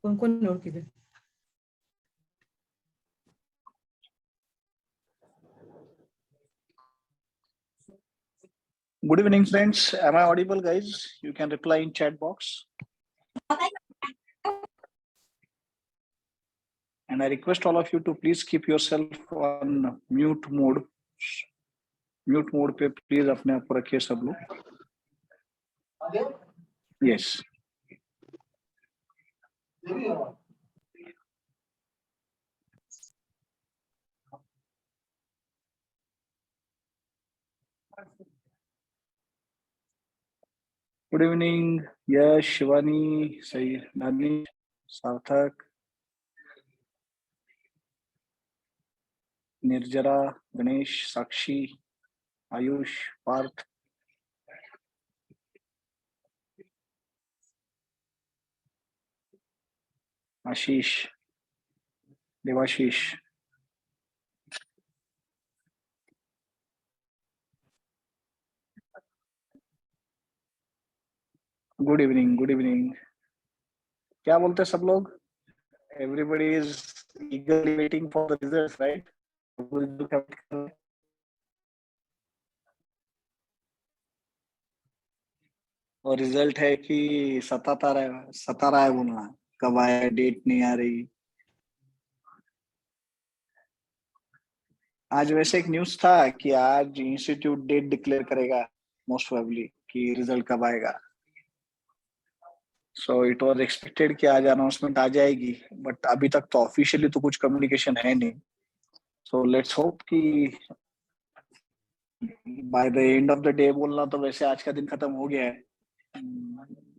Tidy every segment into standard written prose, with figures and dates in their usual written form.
कौन कौन नोट कीजिए? Good evening, friends. Am I audible, guys? You can reply in chat box. And I request all of you to please keep yourself on mute mode. Mute mode पे please अपने आप को रखिए सब लोग. Yes. Good evening, Yash, Shivani, Sai, Nani, Sarthak, Nirjara, Ganesh, Sakshi, Ayush, Parth. Ashish, Devashish. Good evening, good evening. क्या बोलते हैं सब लोग? Everybody is eagerly waiting for the results, right? और रिजल्ट है कि सता रहा है बोलना, कब आया, डेट नहीं आ रही. आज वैसे एक न्यूज था कि आज इंस्टीट्यूट डेट डिक्लेयर करेगा मोस्ट प्रोबेबली कि रिजल्ट कब आएगा. सो इट वाज एक्सपेक्टेड कि आज अनाउंसमेंट आ जाएगी, बट अभी तक तो ऑफिशियली तो कुछ कम्युनिकेशन है नहीं. सो लेट्स होप कि by the end of the day बोलना तो वैसे आज का दिन खत्म हो गया है.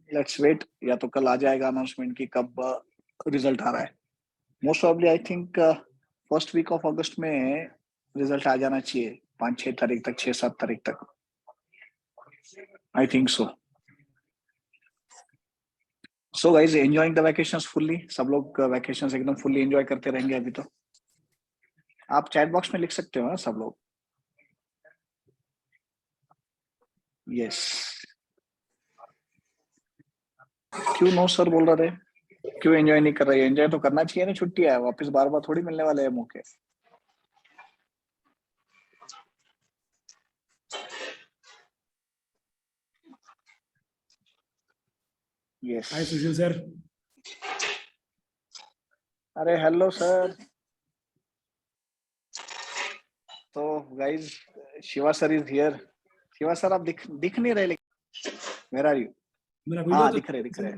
लेट्स वेट, या तो कल आ जाएगा अनाउंसमेंट कि कब रिजल्ट आ रहा है. Most probably I think first week of August में रिजल्ट आ जाना चाहिए, 5-6 तारीख तक, 6-7 तारीख तक. I think so. So guys, enjoying the vacations fully. सब लोग वैकेशंस एकदम फुल्ली एंजॉय करते रहेंगे अभी तो. आप चैट बॉक्स में लिख सकते हो ना सब लोग. यस. क्यों नो सर बोल रहे थे? क्यों एंजॉय नहीं कर रहे? एंजॉय तो करना चाहिए ना, छुट्टी है, वापस बार बार थोड़ी मिलने वाले हैं मौके. यस. हाय सुशील सर. अरे हेलो सर. तो guys, Shiva sir is here. Shiva sir आप दिख नहीं रहे, लेकिन वेयर आर यू? मेरा वीडियो हाँ, तो दिख रहे.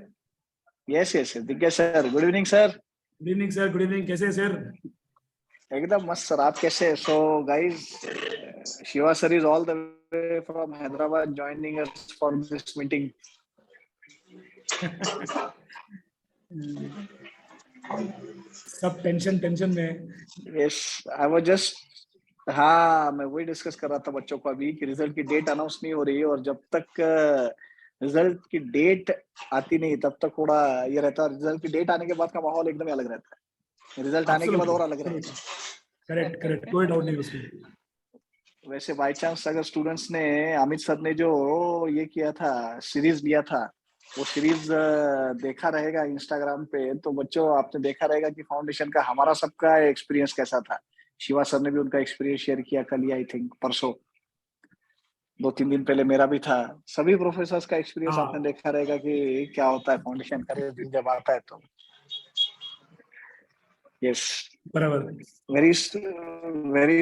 यस यस, दिख गया sir. Good evening sir. Good evening sir. Good evening. कैसे हैं सर? एकदम मस्त सर. आप कैसे? So guys, Shiva sir is all the way from Hyderabad joining us for this meeting. सब टेंशन में. यस, आई वाज जस्ट, हाँ, मैं वही डिस्कस कर रहा था बच्चों को अभी कि रिजल्ट की डेट अनाउंस नहीं हो रही है, और जब तक रिजल्ट की डेट आती नहीं तब तक थोड़ा ये रहता है. रिजल्ट की डेट आने के बाद का माहौल एकदम ही अलग रहता है. रिजल्ट आने के बाद और अलग रहता है. करेक्ट. कोई डाउट नहीं उसमें. वैसे बाय चांस अगर स्टूडेंट्स ने, अमित सर ने जो ये किया था, सीरीज लिया था, वो सीरीज देखा रहेगा इंस्टाग्राम पे, तो बच्चों आपने देखा रहेगा कि फाउंडेशन का हमारा सबका एक्सपीरियंस कैसा था. शिवा सर ने भी उनका एक्सपीरियंस शेयर किया कल, आई थिंक परसों, 2-3 दिन पहले मेरा भी था. सभी प्रोफेसर्स का एक्सपीरियंस हाँ. आपने देखा रहेगा कि क्या होता है फाउंडेशन का दिन जब आता है तो. यस. बराबर. very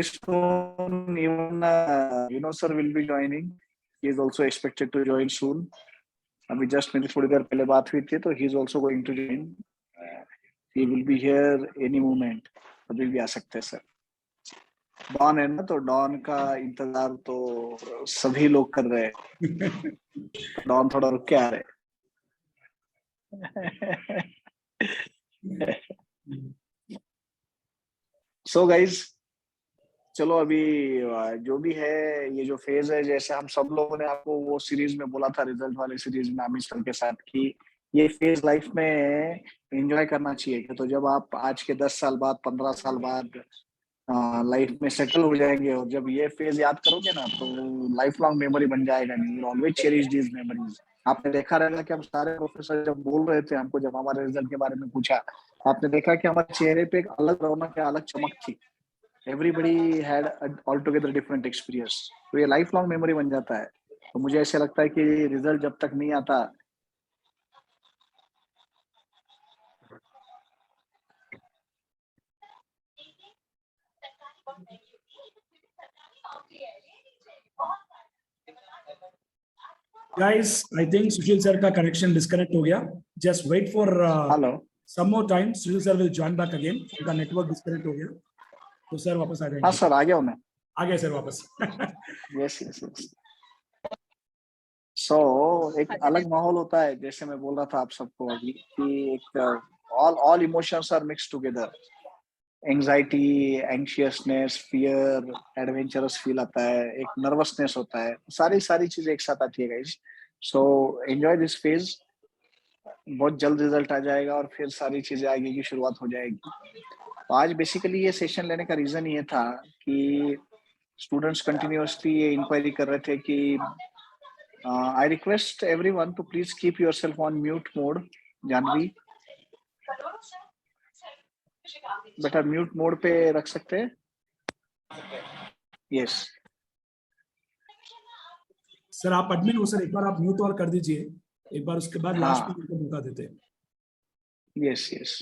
soon even sir will be joining. He is also expected to join soon. अभी जस्ट मेरी थोड़ी देर पहले बात हुई थी, तो he is also going to join. He will be here any moment. अभी भी आ सकते हैं सर. डॉन है ना, तो डॉन का इंतजार तो सभी लोग कर रहे हैं। डॉन थोड़ा रुक के आ रहे हैं। सो गाइज, चलो अभी जो भी है, ये जो फेज है, जैसे हम सब लोगों ने आपको वो सीरीज में बोला था, रिजल्ट वाले सीरीज में अमित सर के साथ, कि ये फेज लाइफ में एंजॉय करना चाहिए। तो जब आप आज के 10 साल बाद, 15 साल बाद लाइफ में सेटल हो जाएंगे, और जब ये फेज याद करोगे ना, तो लाइफ लॉन्ग मेमोरी बन जाएगा। You always cherish these memories. आपने देखा रहेगा कि हम सारे प्रोफेसर जब बोल रहे थे हमको, जब हमारे रिजल्ट के बारे में पूछा, आपने देखा कि हमारे चेहरे पे एक अलग रौनक है, अलग चमक थी। Everybody had all together different experience. तो ये लाइफ लॉन्ग मेमोरी बन जाता है। तो मुझे ऐसा लगता है कि रिजल्ट जब तक नहीं आता, Guys, I think Sushil sir का कनेक्शन डिस्कनेक्ट हो गया. Just wait for hello, some more time. Sushil sir will join back again. उनका नेटवर्क डिस्कनेक्ट हो गया, तो सर वापस आ हाँ जाएंगे. सर, आ गया हूँ मैं। आ गए सर वापस. Yes yes yes. सो एक अलग माहौल होता है, जैसे मैं बोल रहा था आप सबको अभी, कि एक all emotions are mix together. Anxiety, anxiousness, fear, adventurous feel आता है, एक नर्वसनेस होता है, सारी सारी चीजें एक साथ आती है guys. So enjoy this phase. बहुत जल्द रिजल्ट आ जाएगा और फिर सारी चीजें आगे की शुरुआत हो जाएगी। तो आज बेसिकली ये सेशन लेने का रीजन ये था कि स्टूडेंट्स कंटिन्यूअसली ये इंक्वायरी कर रहे थे कि I request everyone to please keep yourself on mute mode. Janvi, बेटा म्यूट मोड पे रख सकते हैं? यस। सर आप एडमिन हो सर, एक बार आप म्यूट और कर दीजिए एक बार, उसके बाद लास्ट में हाँ, उनको मौका देते हैं. Yes yes.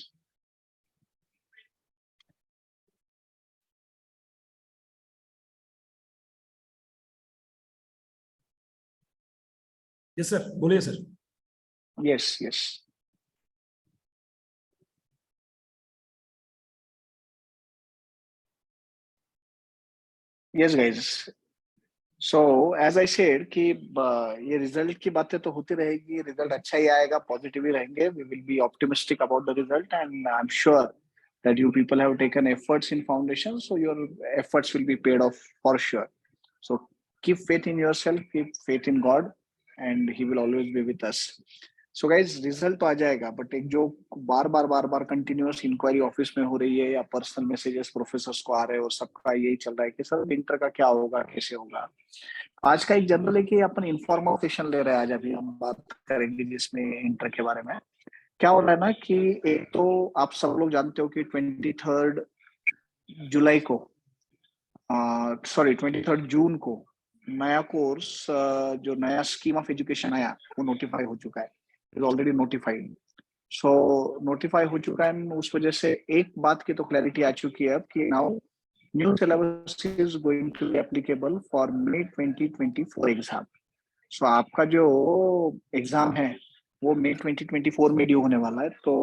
यस सर, बोलिए sir. Yes yes. Yes guys, so as I said कि ये रिजल्ट की बातें तो होती रहेगी, रिजल्ट अच्छा ही आएगा, पॉजिटिव ही रहेंगे। We will be optimistic about the result, and I am sure that you people have taken efforts in foundation, so your efforts will be paid off for sure. So keep faith in yourself, keep faith in God, and he will always be with us. So guys, result तो आ जाएगा, but एक जो बार बार continuous inquiry office में हो रही है, या personal messages professors को आ रहे हैं, और सबका यही चल रहा है कि सर इंटर का क्या होगा, कैसे होगा। आज का एक जनरल है कि अपन इन्फॉर्मल सेशन ले रहे हैं। आज अभी हम बात करेंगे जिसमें इंटर के बारे में क्या हो रहा है ना, कि एक तो आप सब लोग जानते हो कि 23 जुलाई को, सॉरी 23 जून को नया कोर्स, जो नया स्कीम ऑफ एजुकेशन आया, वो नोटिफाई हो चुका है, is already notified. So notify हो चुका है, उस वजह से एक बात की तो क्लैरिटी आ चुकी है अब कि now new syllabus is going to be applicable for May 2024 exam. सो आपका जो एग्जाम है वो May 2024 में ड्यू होने वाला है। तो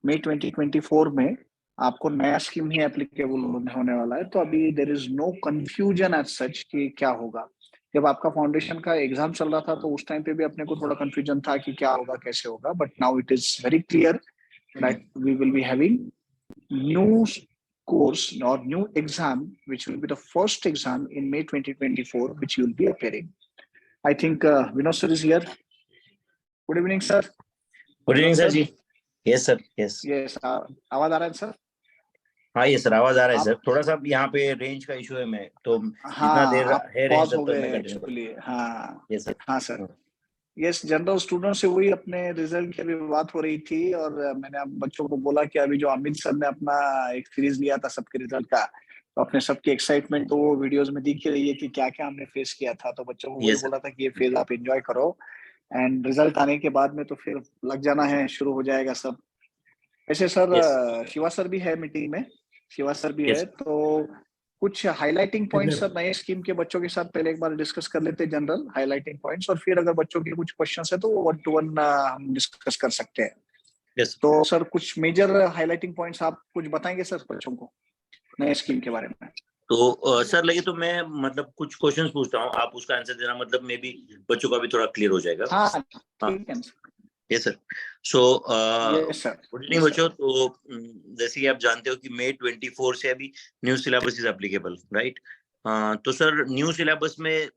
May 2024 में आपको नया स्कीम ही एप्लीकेबल होने वाला है। तो अभी there is no confusion as such कि क्या होगा। जब आपका फाउंडेशन का एग्जाम चल रहा था तो उस टाइम पे भी अपने को थोड़ा कंफ्यूजन था कि क्या होगा, कैसे होगा, but now it is very clear that we will be having new course or new exam, which will be the first exam in May 2024, which you will be appearing. I think Vinod sir is here. Good evening, sir. Good evening sir ji. Yes sir. Yes Yes, आवाज आ रहा है sir? हाँ ये sir आवाज आ रहा है आप, sir. थोड़ा सा यहाँ पे रेंज का इशू है, मैं तो जितना हाँ, देर आप है रेंज पॉज हो तब तक गए मैं कंटिन्यू एक्चुअली। करूँगा. हाँ यस सर. हाँ सर। यस, जनरल स्टूडेंट से वही अपने रिजल्ट की अभी बात हो रही थी, और मैंने अब बच्चों को बोला कि अभी जो अमित सर ने अपना एक सीरीज लिया था सबके रिजल्ट का, तो अपने सबकी एक्साइटमेंट तो वो वीडियोस में दिख ही रही है कि क्या क्या हमने फेस किया था। तो बच्चों को वही यस सर. बोला था कि ये फेज आप एंजॉय करो, एंड रिजल्ट आने के बाद में तो फिर लग जाना है, शुरू हो जाएगा सब। ऐसे सर यस शिवा सर भी है मीटिंग में, शिवा सर भी यस है, तो कुछ हाइलाइटिंग पॉइंट्स सर नए स्कीम के बच्चों के साथ पहले एक बार डिस्कस कर लेते हैं, जनरल हाइलाइटिंग पॉइंट्स, और फिर अगर बच्चों के कुछ क्वेश्चंस है तो वन टू वन हम डिस्कस कर सकते हैं। यस. तो सर कुछ मेजर हाइलाइटिंग पॉइंट्स आप कुछ बताएंगे सर बच्चों को नए स्कीम के बारे में? तो सर लगे तो मैं मतलब कुछ क्वेश्चंस पूछता हूँ, आप उसका आंसर देना, मतलब मे बी बच्चों का भी थोड़ा क्लियर हो जाएगा। हाँ ठीक है yes sir. So yes sir. Good evening बच्चों। तो जैसे कि आप जानते हो कि मई 24 से अभी new syllabus is applicable, right? तो सर न्यू सिलेबस में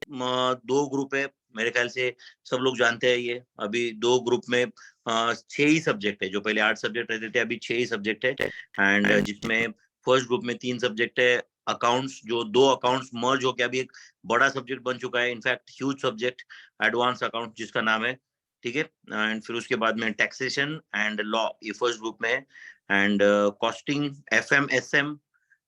2 ग्रुप है मेरे ख्याल से, सब लोग जानते हैं ये। अभी 2 ग्रुप में 6 ही सब्जेक्ट है, जो पहले 8 सब्जेक्ट रहते थे अभी 6 ही सब्जेक्ट है। एंड जिसमें फर्स्ट ग्रुप में 3 सब्जेक्ट है अकाउंट्स, जो 2 अकाउंट्स मर्ज होकर अभी एक बड़ा सब्जेक्ट बन चुका है, in fact huge subject, advance account जिसका नाम है, ठीक है। एंड फिर उसके बाद में टैक्सेशन एंड लॉ, ये फर्स्ट ग्रुप में है। And costing, FM, SM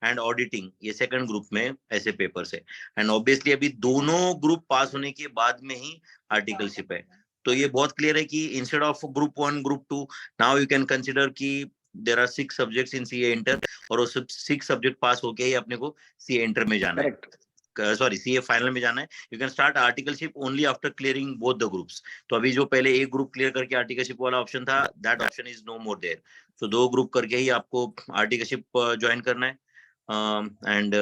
and auditing, ये सेकंड ग्रुप में ऐसे पेपर्स है। एंड ऑब्वियसली अभी दोनों ग्रुप पास होने के बाद में ही आर्टिकलशिप है। तो ये बहुत क्लियर है कि instead of group 1 group 2 now you can consider कि there are 6 subjects in CA inter, और वो सब 6 सब्जेक्ट पास होके ही अपने को सीए इंटर में जाना है, सॉरी सीए फाइनल में जाना है। You can start articleship only after clearing both the groups. तो अभी जो पहले एक ग्रुप क्लियर करके आर्टिकलशिप वाला ऑप्शन था, that option is no more there. So 2 group करके ही आपको आर्टिकलशिप ज्वाइन करना है। And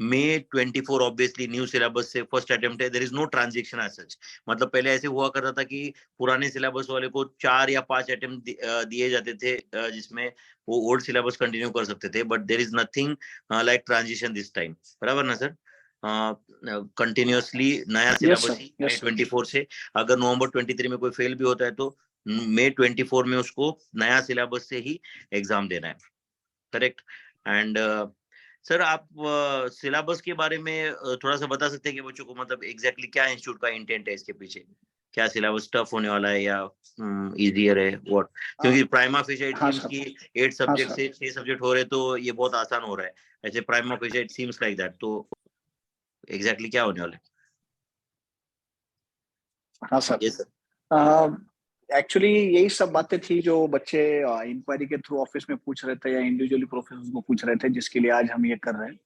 May 24 obviously new syllabus से फर्स्ट अटेम्प्ट है, there is no transition as such. मतलब पहले ऐसे हुआ करता था कि पुराने सिलेबस वाले को 4 या 5 अटेम्प्ट दिए जाते थे, जिसमें वो ओल्ड सिलेबस कंटिन्यू कर सकते थे, but there is nothing like transition this time, बराबर ना सर? कंटिन्यूअसली नया सिलेबस ही May 24 से। अगर नवंबर 23 में कोई फेल भी होता है तो May 24 में उसको नया सिलेबस से ही एग्जाम देना है, करेक्ट? एंड सर आप सिलेबस के बारे में थोड़ा सा बता सकते हैं कि बच्चों को मतलब एग्जैक्टली क्या इंस्टीट्यूट का इंटेंट है इसके पीछे? क्या सिलेबस टफ होने वाला है या इजियर है, व्हाट? क्योंकि प्राइमा फेशिया इट सीम्स कि 8 सब्जेक्ट से 6 सब्जेक्ट हो रहे, तो ये बहुत आसान हो रहा है ऐसे, prima fascia it seems like that. तो एग्जैक्टली क्या होने वाला है? हाँ सर। Yes sir. एक्चुअली यही सब बातें थी जो बच्चे इंक्वायरी के थ्रू ऑफिस में पूछ रहे थे या इंडिविजुअली प्रोफेसर को पूछ रहे थे, जिसके लिए आज हम ये कर रहे हैं।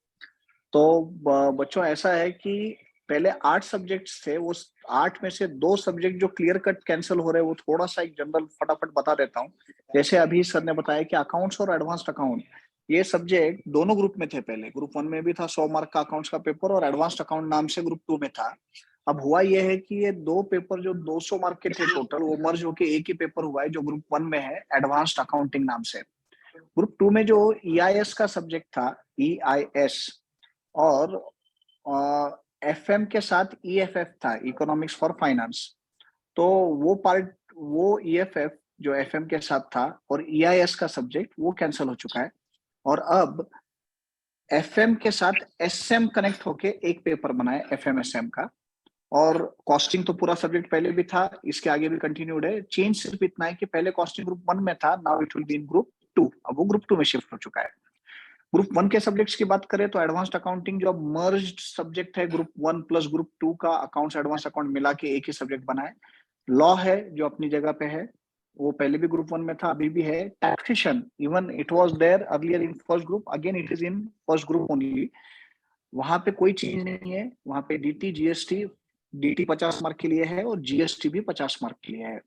तो बच्चों ऐसा है कि पहले 8 सब्जेक्ट्स थे, उस 8 में से 2 सब्जेक्ट जो क्लियर कट कैंसिल हो रहे हैं, वो थोड़ा सा एक जनरल फटाफट बता देता हूँ। जैसे अभी सर ने बताया कि अकाउंट्स और एडवांस्ड अकाउंट, ये सब्जेक्ट दोनों ग्रुप में थे। पहले ग्रुप 1 में भी था 100 मार्क का अकाउंट्स का पेपर, और एडवांस्ड अकाउंट नाम से ग्रुप 2 में था। अब हुआ यह है कि ये 2 पेपर जो 200 मार्क के थे टोटल, वो मर्ज होके एक ही पेपर हुआ है जो ग्रुप 1 में है, एडवांस्ड अकाउंटिंग नाम से। ग्रुप 2 में जो EIS का सब्जेक्ट था, EIS, और FM के साथ EFF था, इकोनॉमिक्स फॉर फाइनेंस। तो वो पार्ट, वो EFF जो FM के साथ था और EIS का सब्जेक्ट, वो कैंसिल हो चुका है। और अब FM के साथ SM कनेक्ट होके एक पेपर बना है, FM SM का। और कॉस्टिंग तो पूरा सब्जेक्ट पहले भी था, इसके आगे भी कंटिन्यूड है। चेंज सिर्फ इतना है कि पहले कॉस्टिंग ग्रुप 1 में था, now it will be in group 2। अब वो ग्रुप 2 में शिफ्ट हो चुका है। ग्रुप 1 के सब्जेक्ट्स की बात करें तो एडवांस्ड अकाउंटिंग जो मर्ज्ड सब्जेक्ट है, ग्रुप 1 प्लस ग्रुप 2 का अकाउंट्स एडवांस अकाउंट मिला के एक ही सब्जेक्ट बना है। लॉ है जो अपनी जगह पे है, वो पहले भी ग्रुप 1 में था, अभी भी है। Taxation, even it was there earlier in first group, again it is in first group only. वहां पे कोई चीज नहीं है, वहां पे DT GST, DT 50 मार्क के लिए है और GST भी 50 मार्क के लिए है।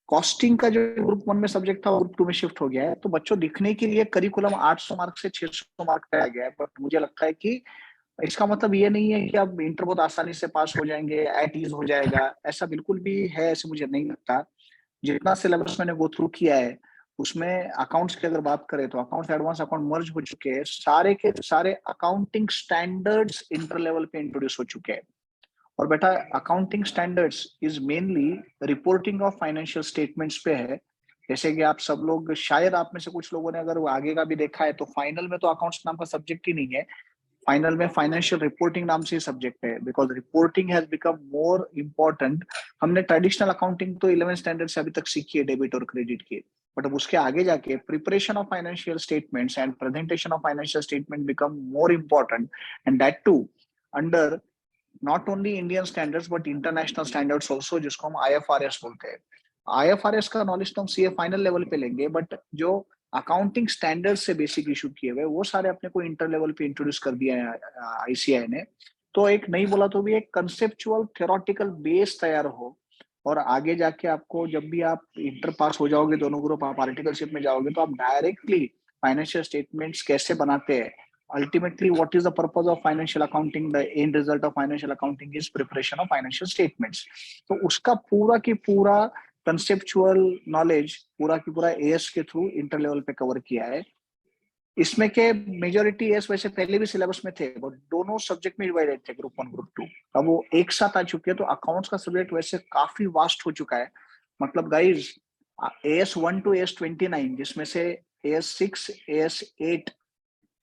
कॉस्टिंग का जो ग्रुप 1 में सब्जेक्ट था वो ग्रुप 2 में शिफ्ट हो गया है। तो बच्चों दिखने के लिए करिकुलम 800 मार्क से 600 मार्क पे आ गया है, बट मुझे लगता है कि इसका मतलब ये नहीं है कि आप इंटर बहुत आसानी से पास हो जाएंगे, एट ईज हो जाएगा, ऐसा बिल्कुल भी है, ऐसे मुझे नहीं लगता। जितना सिलेबस मैंने गो थ्रू किया है उसमें अकाउंट्स की अगर बात करें तो अकाउंट्स एडवांस अकाउंट मर्ज हो चुके हैं, सारे के सारे अकाउंटिंग स्टैंडर्ड्स इंटर लेवल पे इंट्रोड्यूस हो चुके हैं। और बेटा accounting standards is mainly reporting of financial statements पे है। जैसे कि आप सब लोग, शायद आप में से कुछ लोगों ने अगर वो आगे का भी देखा है, तो फाइनल में तो अकाउंट्स नाम का सब्जेक्ट ही नहीं है, फाइनल में फाइनेंशियल रिपोर्टिंग नाम से सब्जेक्ट है, because reporting has become more important. हमने ट्रेडिशनल अकाउंटिंग तो 11th स्टैंडर्ड से अभी तक सीखी है, डेबिट और क्रेडिट की, बट अब उसके आगे जाके preparation of financial statements and presentation of financial statement become more important, and that too under not only Indian standards but international standards also, जिसको हम IFRS बोलते हैं। IFRS का नॉलेज तो हम CA फाइनल लेवल पे लेंगे, बट जो अकाउंटिंग स्टैंडर्ड से बेसिक इशू किए हुए वो सारे अपने को इंटर लेवल पे इंट्रोड्यूस कर दिया है ICAI ने। तो एक नहीं बोला तो भी एक कंसेप्चुअल थ्योरेटिकल बेस तैयार हो, और आगे जाके आपको जब भी आप इंटर पास हो जाओगे, दोनों ग्रुप आप आर्टिकलशिप में जाओगे, तो आप डायरेक्टली फाइनेंशियल स्टेटमेंट्स कैसे बनाते हैं ultimately what is the purpose of financial accounting? The end result of financial accounting is preparation of financial statements. तो उसका पूरा की पूरा conceptual knowledge पूरा की पूरा AS के थ्रू इंटर लेवल पे कवर किया है. इसमें के मेजोरिटी एस वैसे पहले भी सिलेबस में थे, बट दोनों सब्जेक्ट में डिवाइडेड थे, ग्रुप 1 ग्रुप 2. अब वो एक साथ आ चुके हैं, तो अकाउंट्स का सब्जेक्ट वैसे काफी वास्ट हो चुका है. मतलब गाइज AS 1 to AS 29, जिसमें से AS 6 AS 8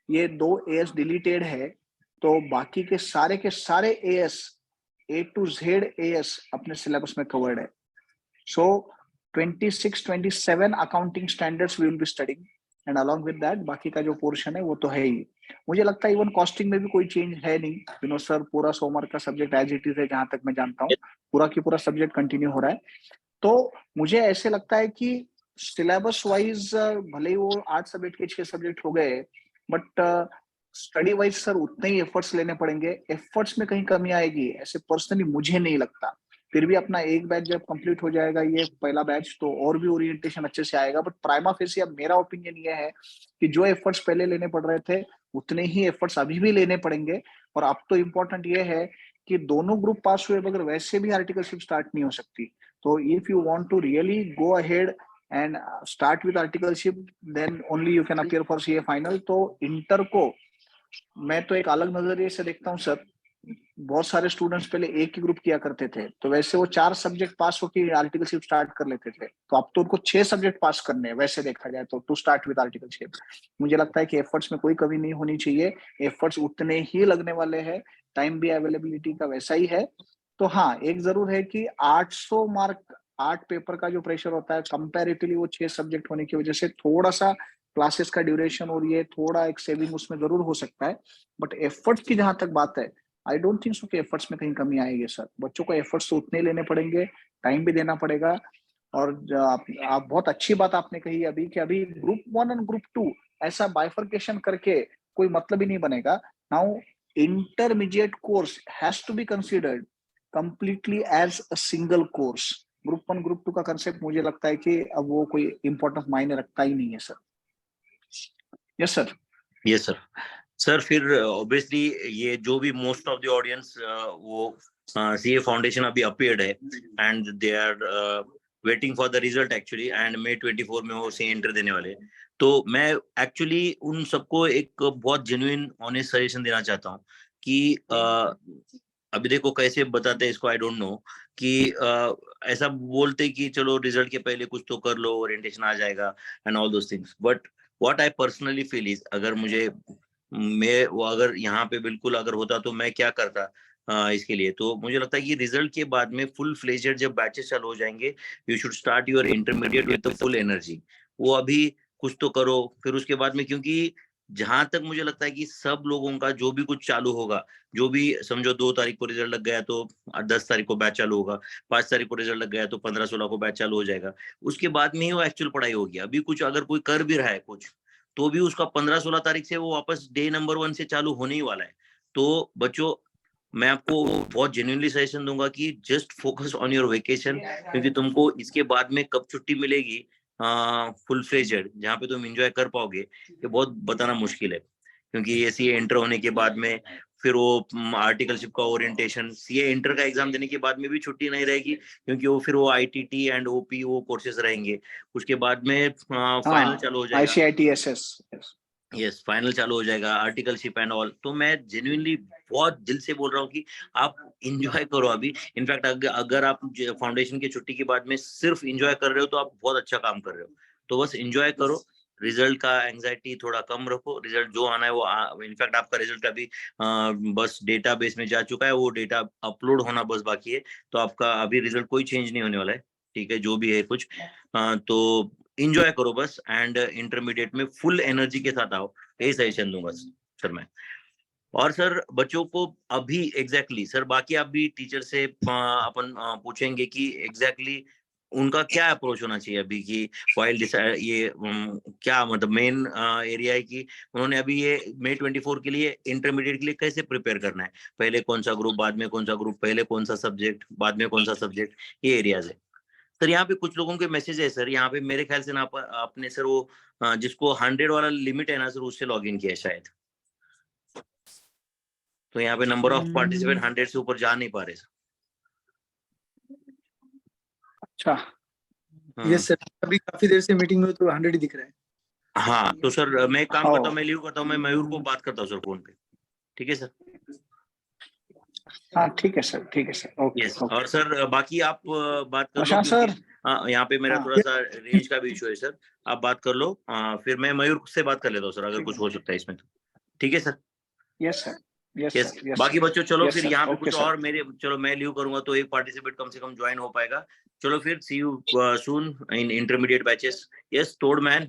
ये 2 AS डिलीटेड है, तो बाकी के सारे AS A to Z AS अपने सिलेबस में कवर्ड है. So 26-27 accounting standards we will be studying, and along with that बाकी का जो पोर्शन है वो तो है ही. मुझे लगता है इवन कॉस्टिंग में भी कोई चेंज है नहीं. विनोद सर पूरा 100 मार्क का सब्जेक्ट एज इट इज है, जहां तक मैं जानता हूँ पूरा की पूरा सब्जेक्ट कंटिन्यू हो रहा है. तो मुझे ऐसे लगता है कि सिलेबस वाइज भले ही वो 8 सब्जेक्ट के 6 सब्जेक्ट हो गए, बट स्टडी वाइज सर उतने ही एफर्ट्स लेने पड़ेंगे. एफर्ट्स में कहीं कमी आएगी ऐसे पर्सनली मुझे नहीं लगता. फिर भी अपना एक बैच जब कंप्लीट हो जाएगा, ये पहला बैच, तो और भी ओरिएंटेशन अच्छे से आएगा. बट प्राइमा फेसी अब मेरा ओपिनियन ये है कि जो एफर्ट्स पहले लेने पड़ रहे थे उतने ही एफर्ट्स अभी भी लेने पड़ेंगे. और अब तो इम्पोर्टेंट ये है कि दोनों ग्रुप पास हुए बगैर वैसे भी आर्टिकलशिप स्टार्ट नहीं हो सकती. तो if you want to really go ahead and start with articleship, then only you can appear for CA final. तो इंटर को मैं तो एक अलग नजरिए से देखता हूँ सर. बहुत सारे स्टूडेंट्स पहले एक ही ग्रुप किया करते थे, तो वैसे वो 4 सब्जेक्ट पास होकर आर्टिकलशिप स्टार्ट कर लेते थे. तो अब तो उनको 6 सब्जेक्ट पास करने हैं वैसे देखा जाए तो, टू स्टार्ट विद आर्टिकलशिप. मुझे लगता है कि एफर्ट्स में कोई कमी नहीं होनी चाहिए. एफर्ट्स उतने ही लगने वाले हैं, टाइम भी अवेलेबिलिटी का वैसा ही है. तो हाँ, एक जरूर है कि 800 मार्क 8 पेपर का जो प्रेशर होता है, कंपैरेटिवली वो 6 सब्जेक्ट होने की वजह से थोड़ा सा क्लासेस का ड्यूरेशन और ये थोड़ा एक सेविंग उसमें जरूर हो सकता है. बट एफर्ट्स की जहां तक बात है, आई डोंट थिंक सो कि एफर्ट्स में कहीं कमी आएगी सर. बच्चों को एफर्ट्स तो उतने लेने पड़ेंगे, टाइम भी देना पड़ेगा. और आप बहुत अच्छी बात आपने कही अभी कि अभी ग्रुप 1 और ग्रुप 2 ऐसा बाइफर्केशन करके कोई मतलब ही नहीं बनेगा. Now intermediate course has to be considered completely as a single course. Group 1 group 2 का कंसेप्ट मुझे लगता है कि अब वो कोई इंपॉर्टेंट मायने रखता ही नहीं है sir. Yes sir. Yes sir. Sir फिर ऑब्वियसली ये जो भी मोस्ट ऑफ द ऑडियंस वो सीए फाउंडेशन अभी अपीयर्ड है and they are waiting for the result actually, and May 24 में वो सीए एंटर देने वाले. तो मैं एक्चुअली उन सबको एक बहुत जेन्युइन ऑनेस्ट सजेशन देना चाहता हूँ कि अभी देखो कैसे बताते हैं इसको, आई डोंट नो, कि ऐसा बोलते कि चलो रिजल्ट के पहले कुछ तो कर लो, ओरिएंटेशन आ जाएगा and all those things. But what I personally feel is, अगर मुझे मैं वो अगर यहाँ पे बिल्कुल अगर होता तो मैं क्या करता इसके लिए. तो मुझे लगता है कि रिजल्ट के बाद में फुल फ्लेजेड जब बैचेस चालू हो जाएंगे, you should start your intermediate with the full energy. वो अभी कुछ तो करो, फिर उसके बाद में, क्योंकि जहां तक मुझे लगता है कि सब लोगों का जो भी कुछ चालू होगा, जो भी समझो 2 तारीख को रिजल्ट लग गया तो 10 तारीख को बैच चालू होगा, 5 तारीख को रिजल्ट लग गया तो 15-16 को बैच चालू हो जाएगा. उसके बाद में ही वो एक्चुअल पढ़ाई होगी. अभी कुछ अगर कोई कर भी रहा है कुछ, तो भी उसका 15-16 तारीख से वो वापस डे नंबर 1 से चालू होने ही वाला है. तो बच्चों, मैं आपको बहुत जेन्युइनली सजेशन दूंगा कि just focus on your vacation, क्योंकि तुमको इसके बाद में कब छुट्टी मिलेगी फुल फ्लेजेड जहाँ पे तुम एंजॉय कर पाओगे, ये बहुत बताना मुश्किल है. क्योंकि ये सीए एंटर होने के बाद में फिर वो आर्टिकलशिप का ओरिएंटेशन, सीए इंटर का एग्जाम देने के बाद में भी छुट्टी नहीं रहेगी, क्योंकि वो फिर वो आईटीटी एंड ओपी वो कोर्सेज रहेंगे. उसके बाद में फाइनल चालू हो जाएगा, ICITSS. यस फाइनल चालू हो जाएगा, आर्टिकलशिप एंड ऑल. तो मैं जेन्युइनली बहुत दिल से बोल रहा हूँ कि आप एंजॉय करो अभी. इनफैक्ट अगर आप फाउंडेशन की छुट्टी के बाद में सिर्फ एंजॉय कर रहे हो तो आप बहुत अच्छा काम कर रहे हो. तो बस एंजॉय करो. रिजल्ट का एंजाइटी थोड़ा कम रखो. रिजल्ट जो आना है वो इनफैक्ट आपका रिजल्ट अभी बस डेटाबेस में जा चुका है, वो डेटा अपलोड होना बस बाकी है. तो आपका अभी रिजल्ट कोई चेंज नहीं होने वाला है, ठीक है, जो भी है कुछ. तो इंजॉय करो बस, एंड इंटरमीडिएट में फुल एनर्जी के साथ आओ, यही सजेशन दूंगा सर मैं. और सर बच्चों को अभी एग्जैक्टली सर बाकी आप भी टीचर से अपन पूछेंगे कि एग्जैक्टली उनका क्या अप्रोच होना चाहिए अभी की वाइल ये क्या मतलब मेन एरिया है कि उन्होंने अभी ये May 24 के लिए इंटरमीडिएट के लिए कैसे प्रिपेयर करना है. पहले कौन सा ग्रुप, बाद में कौन सा ग्रुप, पहले कौन सा सब्जेक्ट, बाद में कौन सा सब्जेक्ट, ये एरियाज है. सर यहाँ पे कुछ लोगों के मैसेज है सर, यहाँ पे मेरे ख्याल से ना आपने सर वो जिसको 100 वाला लिमिट है ना सर, उससे लॉग इन किया है शायद. तो यहाँ पे नंबर ऑफ पार्टिसिपेंट 100 से ऊपर जा नहीं पा रहे सर। अच्छा, यस सर, अभी काफी देर से मीटिंग में तो 100 ही दिख रहा है। हाँ तो सर मैं एक काम हाँ। करता हूँ, मैं लीव करता हूँ, मैं मयूर को बात करता हूँ सर फोन पे, ठीक है सर? हाँ ठीक है सर, ठीक है सर, ओके यस। ओके। और सर बाकी आप बात कर लो, प्रशांत क्योंकि सर, हाँ यहाँ पे मेरा हाँ। थोड़ा सा रेंज का भी इशू है सर, आप बात कर लो। फिर मैं मयूर से बात कर लेता हूँ सर, अगर कुछ हो सकता है इसमें तो, ठीक है sir? Yes sir, yes yes. Sir, yes बाकी बच्चों चलो yes, फिर sir. यहाँ पे Okay, कुछ sir. और मेरे, चलो मैं लीव करूंगा तो एक पार्टिसिपेट कम से कम ज्वाइन हो पाएगा। चलो फिर see you soon in intermediate batches. Yes तोड़ मैन,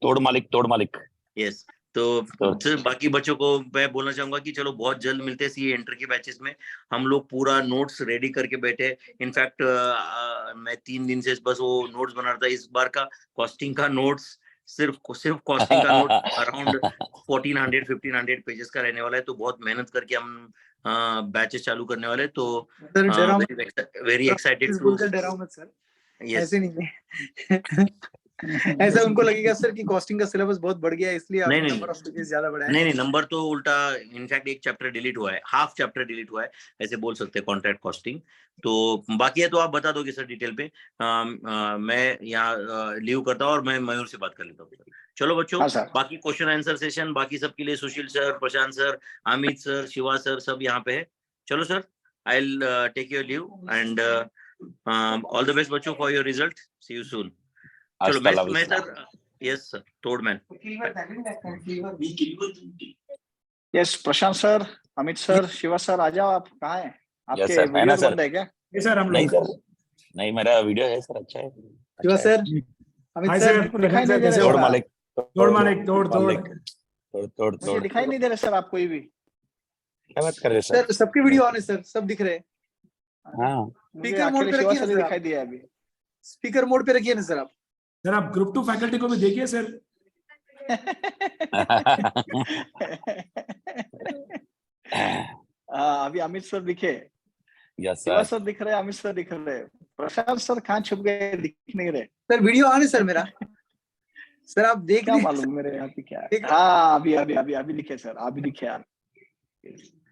तोड़ मालिक। यस। तो सर बाकी बच्चों को मैं बोलना चाहूंगा कि चलो बहुत जल्द मिलते हैं सी इंटर के बैचेस में। हम लोग पूरा नोट्स रेडी करके बैठे, इनफैक्ट मैं 3 दिन से बस वो नोट्स बना रहा था। इस बार का कॉस्टिंग का नोट्स सिर्फ कॉस्टिंग का नोट अराउंड 1400-1500 पेजेस का रहने वाला है। तो बहुत मेहनत करके हम बैचेस चालू करने वाले हैं। तो सर डराओ वेरी एक्साइटेड टू, बोलकर डराओ मत सर, यस। ऐसे नहीं है। ऐसा उनको लगेगा सर कि कॉस्टिंग का सिलेबस बहुत बढ़ गया है, इसलिए आपने नहीं। नंबर ऑफ पेजेस ज्यादा बढ़ाया। नहीं नंबर तो उल्टा, इनफैक्ट एक चैप्टर डिलीट हुआ है, हाफ चैप्टर डिलीट हुआ है, ऐसे बोल सकते हैं कॉन्ट्रैक्ट कॉस्टिंग। तो बाकी है तो आप बता दोगे सर डिटेल पे। मैं यहाँ लीव करता हूँ और मैं मयूर से बात कर लेता हूँ। चलो बच्चों, हाँ सर। बाकी क्वेश्चन आंसर सेशन बाकी सबके लिए Sushil sir, Prashant sir, Amit sir, Shiva sir सब यहाँ पे है। चलो sir, I will take your leave and all the best बच्चों for your result. See you soon. चलो मैं सर, यस सर तोड़ man. Yes Prashant sir, Amit sir, Shiva sir, आ जाओ। आप कहाँ हैं? आपके Yes, sir. है ना, वीडियो सर? बंद है क्या? ये सर हम नहीं लोग सर, नहीं मेरा वीडियो है सर, अच्छा है। शिवा अच्छा है। Sir, Amit hi sir, sir, मेरे को दिखाई नहीं दे कैसे रहा हो? तोड़ सर। मालिक, तोड़ मालिक, तोड़ मुझे दिखाई नहीं दे रहा सर, आप कोई भी। क्या बात कर रहे सर? सर सबके वीडियो ऑन है सर, सब दिख रहे हैं। हाँ मुझे स्पीकर मोड अकेले पे शिवा रखिए सर ना ही सर, दिखाई दिया अभी। स्पीकर मोड पे रखिए ना सर आप। सर आप ग्रुप 2 फैकल्टी को भी देखिए सर। हाँ, अभी अमित सर दिखे, यस शिवा सर। सर दिख रहे, अमित सर दिख रहे, प्रशांत सर कहाँ छुप गए, दिख नहीं रहे। सर वीडियो ऑन है सर मेरा, सर आप देख क्या लीजिए। मालूम मेरे यहाँ पे क्या है। देख- हाँ अभी दिखे सर, अभी दिखे आप।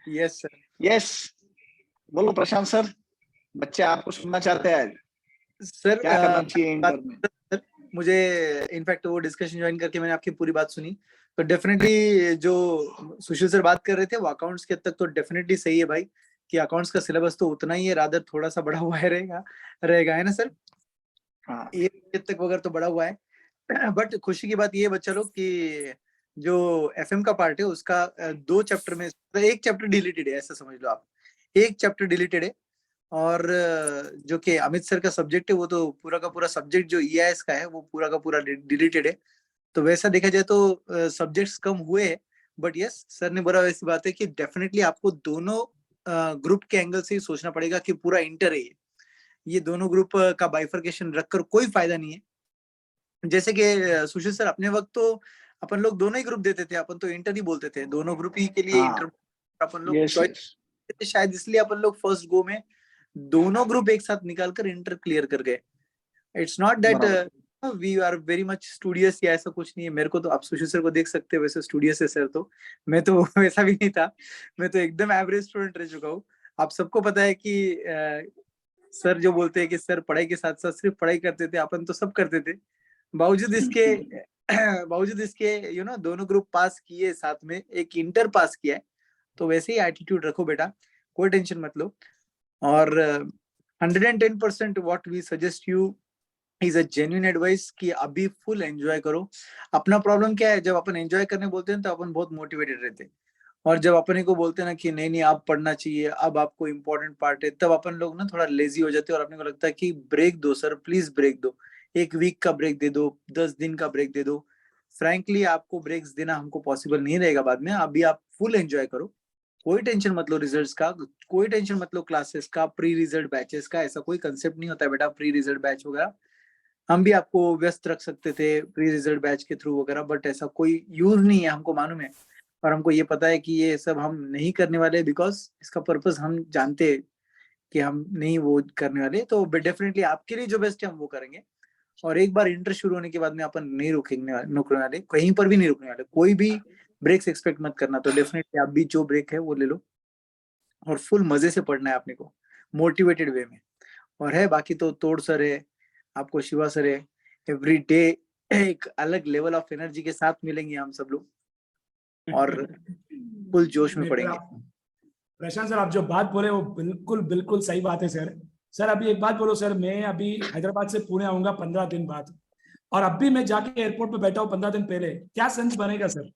Yes sir. यस, बोलो प्रशांत सर, बच्चे आपको सुनना चाहते हैं। सर क्या करना चाहिए इंटर में? सर, मुझे इनफैक्ट वो डिस्कशन ज्वाइन करके मैंने आपकी पूरी बात सुनी, तो डेफिनेटली जो सुशील सर बात कर रहे थे वो अकाउंट्स के हद तक तो डेफिनेटली सही है भाई, कि अकाउंट्स का सिलेबस तो उतना ही है, रादर थोड़ा सा बड़ा हुआ है रहेगा है ना सर? हाँ ये हद तक वगैरह तो बड़ा हुआ है। बट खुशी की बात ये है बच्चा लोग कि जो एफएम का पार्ट है उसका 2 चैप्टर में 1 चैप्टर डिलीटेड है, ऐसा समझ लो आप, 1 चैप्टर डिलीटेड है। और जो कि अमित सर का सब्जेक्ट है वो तो पूरा का पूरा सब्जेक्ट जो ईआईएस का है वो पूरा का पूरा डिलीटेड है। तो वैसा देखा जाए तो सब्जेक्ट्स कम हुए हैं, बट यस सर ने बोला वैसी बात है कि डेफिनेटली आपको दोनों ग्रुप के एंगल से ही सोचना पड़ेगा कि पूरा इंटर है ये दोनों ग्रुप का बाइफर्केशन रखकर कोई फायदा नहीं है। जैसे कि सुशील सर अपने वक्त तो अपन लोग दोनों ही ग्रुप देते थे, अपन तो इंटर ही बोलते थे, दोनों ग्रुप ही के लिए हाँ, इंटर अपन लोग यस चॉइस, शायद इसलिए अपन लोग फर्स्ट गो में दोनों ग्रुप एक साथ निकालकर इंटर क्लियर कर गए। It's not that we are very much studious या ऐसा कुछ नहीं है। मेरे को तो आप सुशील सर को देख सकते हैं, वैसे स्टूडियस है सर, तो मैं तो वैसा भी नहीं था, मैं तो एकदम एवरेज स्टूडेंट रह चुका हूँ। आप सबको पता है कि सर जो बोलते हैं कि सर पढ़ाई के साथ साथ सिर्फ पढ़ाई करते थे, अपन तो सब करते थे। बावजूद इसके यू नो दोनों ग्रुप पास किए, साथ में एक इंटर पास किया है। तो वैसे ही एटीट्यूड रखो बेटा, कोई टेंशन मत लो। और 110% what we suggest you is a genuine advice कि अभी फुल एंजॉय करो। अपना प्रॉब्लम क्या है, जब अपन एंजॉय करने बोलते हैं तो अपन बहुत मोटिवेटेड रहते हैं, और जब अपने को बोलते हैं ना कि नहीं आप पढ़ना चाहिए, अब आपको इम्पोर्टेंट पार्ट है, तब अपन लोग ना थोड़ा लेजी हो जाते हैं और अपने को लगता है कि ब्रेक दो सर, प्लीज ब्रेक दो, 1 वीक का ब्रेक दे दो, 10 दिन का ब्रेक दे दो। फ्रैंकली आपको ब्रेक्स देना हमको पॉसिबल नहीं रहेगा बाद में। अभी आप फुल एंजॉय करो, कोई टेंशन मत लो रिजल्ट्स का, कोई टेंशन मत लो क्लासेस का, प्री रिजल्ट बैचेस का, ऐसा कोई कंसेप्ट नहीं होता है बेटा प्री रिजल्ट बैच वगैरह। हम भी आपको व्यस्त रख सकते थे प्री रिजल्ट बैच के थ्रू वगैरह, बट ऐसा कोई यूज नहीं है, हमको मालूम है। और हमको ये पता है कि ये सब हम नहीं करने वाले, बिकॉज इसका पर्पस हम जानते हैं कि हम नहीं वो करने वाले। तो डेफिनेटली आपके लिए जो बेस्ट है हम वो करेंगे। और एक बार इंटर शुरू होने के बाद में अपन नहीं रुकने वाले, कहीं पर भी नहीं रुकने वाले, कोई भी ब्रेक्स एक्सपेक्ट मत करना। तो डेफिनेटली आप भी जो ब्रेक है वो ले लो, और फुल मजे से पढ़ना है अपने को, मोटिवेटेड वे में। और है बाकी तो तोड़ सर है, आपको शिवा सर है, एवरी डे एक अलग लेवल ऑफ एनर्जी के साथ मिलेंगे हम सब लोग और फुल जोश में नहीं, पढ़ेंगे। प्रशांत सर, आप जो बात बोले वो बिल्कुल बिल्कुल सही बात है सर। सर अभी एक बात बोलो सर, मैं अभी हैदराबाद से पुणे आऊंगा 15 दिन बाद, और अभी मैं जाके एयरपोर्ट पे बैठा हूँ 15 दिन पहले, क्या सेंस बनेगा सर?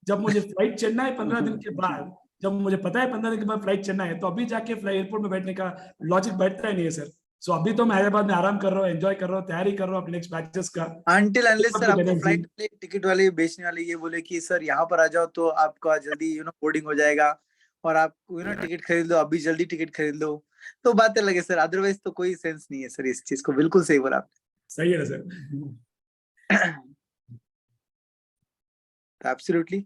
जब मुझे फ्लाइट चढ़ना है 15 दिन के बाद, जब मुझे पता है 15 दिन के बाद फ्लाइट चढ़ना है, तो अभी जाके एयरपोर्ट में बैठने का लॉजिक बैठता ही नहीं है सर। सो अभी तो मैं हैदराबाद में आराम कर रहा हूँ, एंजॉय कर रहा हूँ, तैयारी कर रहा हूँ अपने नेक्स्ट बैचेस का। अनटिल अनलेस सर आपको energy. फ्लाइट वाले, टिकट वाले, बेचने वाले ये बोले कि सर यहाँ पर आ जाओ तो आपका जल्दी बोर्डिंग हो जाएगा और आप टिकट खरीद लो, अभी जल्दी टिकट खरीद लो, तो बातें लगे सर, अदरवाइज तो कोई सेंस नहीं है सर इस चीज को। बिल्कुल सही बोला आपने। सही है ना सर? एब्सोल्युटली।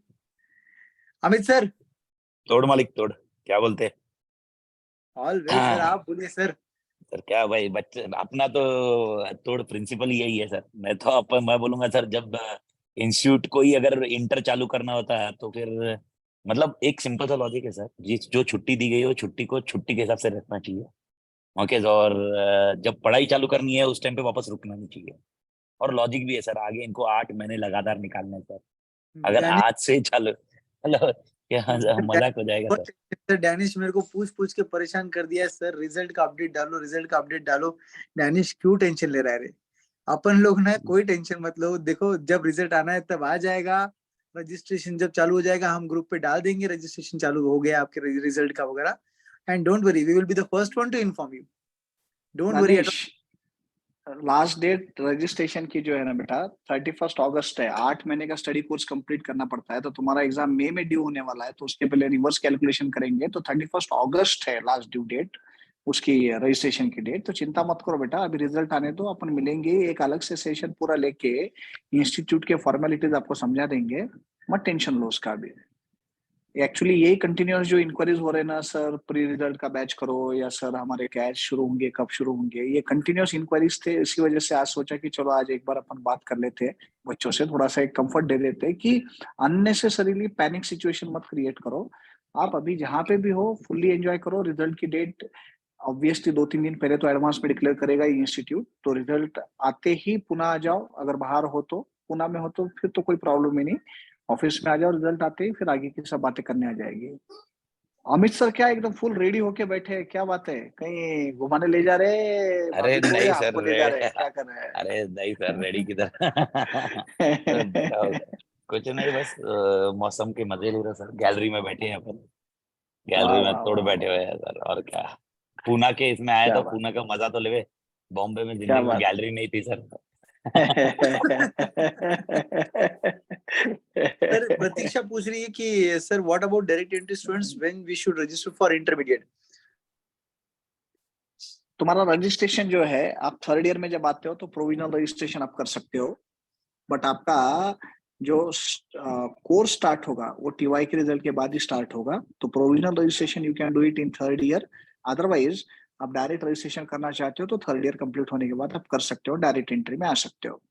अमित सर। तोड़ मालिक तोड़, क्या बोलते हैं? ऑल वेल सर, आप बोलिए सर। सर क्या भाई, बच्चे अपना तो तोड़ प्रिंसिपल यही है सर। मैं बोलूंगा सर, जब इंस्टीट्यूट को ही अगर इंटर चालू करना होता है तो फिर मतलब एक सिंपल सा लॉजिक है सर, जो छुट्टी दी गई हो छुट्टी को छुट्टी के हिसाब से रखना चाहिए। ओके, और जब पढ़ाई चालू करनी है उस टाइम पे वापस रुकना नहीं चाहिए। और लॉजिक भी है सर, आगे इनको 8 महीने लगातार निकालने हैं सर। अगर आज से ही चालू, मतलब क्या मजाक हो जाएगा सर। सर डैनिश मेरे को पूछ के परेशान कर दिया है सर, रिजल्ट का अपडेट डालो, रिजल्ट का अपडेट डालो। डैनिश क्यों टेंशन ले रहा है रे? अपन लोग ना कोई टेंशन मत लो, देखो जब रिजल्ट आना है तब आ जाएगा, रजिस्ट्रेशन जब चालू हो जाएगा हम ग्रुप पे डाल देंगे रजिस्ट्रेशन चालू हो गया आपके रिजल्ट का वगैरह। And don't worry, we will be the first one to inform you, don't worry at all. Last date registration की जो है ना बेटा 31 अगस्त है। 8 महीने का स्टडी कोर्स कंप्लीट करना पड़ता है, तो तुम्हारा एग्जाम मई में ड्यू होने वाला है, तो उसके पहले रिवर्स कैलकुलेशन करेंगे, तो 31 अगस्त है लास्ट ड्यू डेट उसकी रजिस्ट्रेशन की डेट। तो चिंता मत करो बेटा, अभी रिजल्ट आने दो, अपन मिलेंगे, एक अलग से सेशन पूरा लेके इंस्टीट्यूट के फॉर्मेलिटीज आपको समझा देंगे, मत टेंशन लो उसका। भी एक्चुअली यही कंटिन्यूअस जो इंक्वायरीज हो रहे हैं ना सर, प्री रिजल्ट का बैच करो या सर हमारे कैच शुरू होंगे, कब शुरू होंगे, ये कंटिन्यूअस इंक्वायरीज थे। इसी वजह से आज सोचा कि चलो आज एक बार अपन बात कर लेते हैं बच्चों से, थोड़ा सा एक कंफर्ट दे देते हैं कि अननेसेसरीली पैनिक सिचुएशन मत क्रिएट करो। आप अभी जहाँ पे भी हो फुल्ली एंजॉय करो। रिजल्ट की डेट ऑब्वियसली 2-3 दिन पहले तो एडवांस में डिक्लेयर करेगा ये इंस्टीट्यूट, तो रिजल्ट आते ही पुणे आ जाओ। अगर बाहर हो तो, पुणे में हो तो फिर तो कोई प्रॉब्लम ही नहीं, ऑफिस में आ जाओ, रिजल्ट आते ही फिर आगे की सब बातें करने आ जाएगी। अमित सर क्या एकदम फुल रेडी होके बैठे हैं, क्या बात है, कहीं घुमाने ले जा रहे? अरे नहीं सर, ले जा रहे हैं, क्या कर रहे हैं? अरे नहीं सर, रेडी किधर। कुछ नहीं, बस मौसम के मजे ले रहे सर। गैलरी में बैठे हैं अपन, गैलरी में तोड़ बैठे हुए हैं सर। और क्या, पूना के इसमें आए तो पूना का मजा तो लेवे। बॉम्बे में जिंदगी में गैलरी नहीं थी सर। सर प्रतीक्षा पूछ रही है कि sir what about direct entry students, when we should register for intermediate? तुम्हारा रजिस्ट्रेशन जो है, आप थर्ड ईयर में जब आते हो तो प्रोविजनल रजिस्ट्रेशन आप कर सकते हो, बट आपका जो कोर्स स्टार्ट होगा वो टीवाई के रिजल्ट के बाद ही स्टार्ट होगा। तो provisional registration you can do it in third year, otherwise आप डायरेक्ट रजिस्ट्रेशन करना चाहते हो तो थर्ड ईयर कंप्लीट होने के बाद आप कर सकते हो, डायरेक्ट एंट्री में आ सकते हो।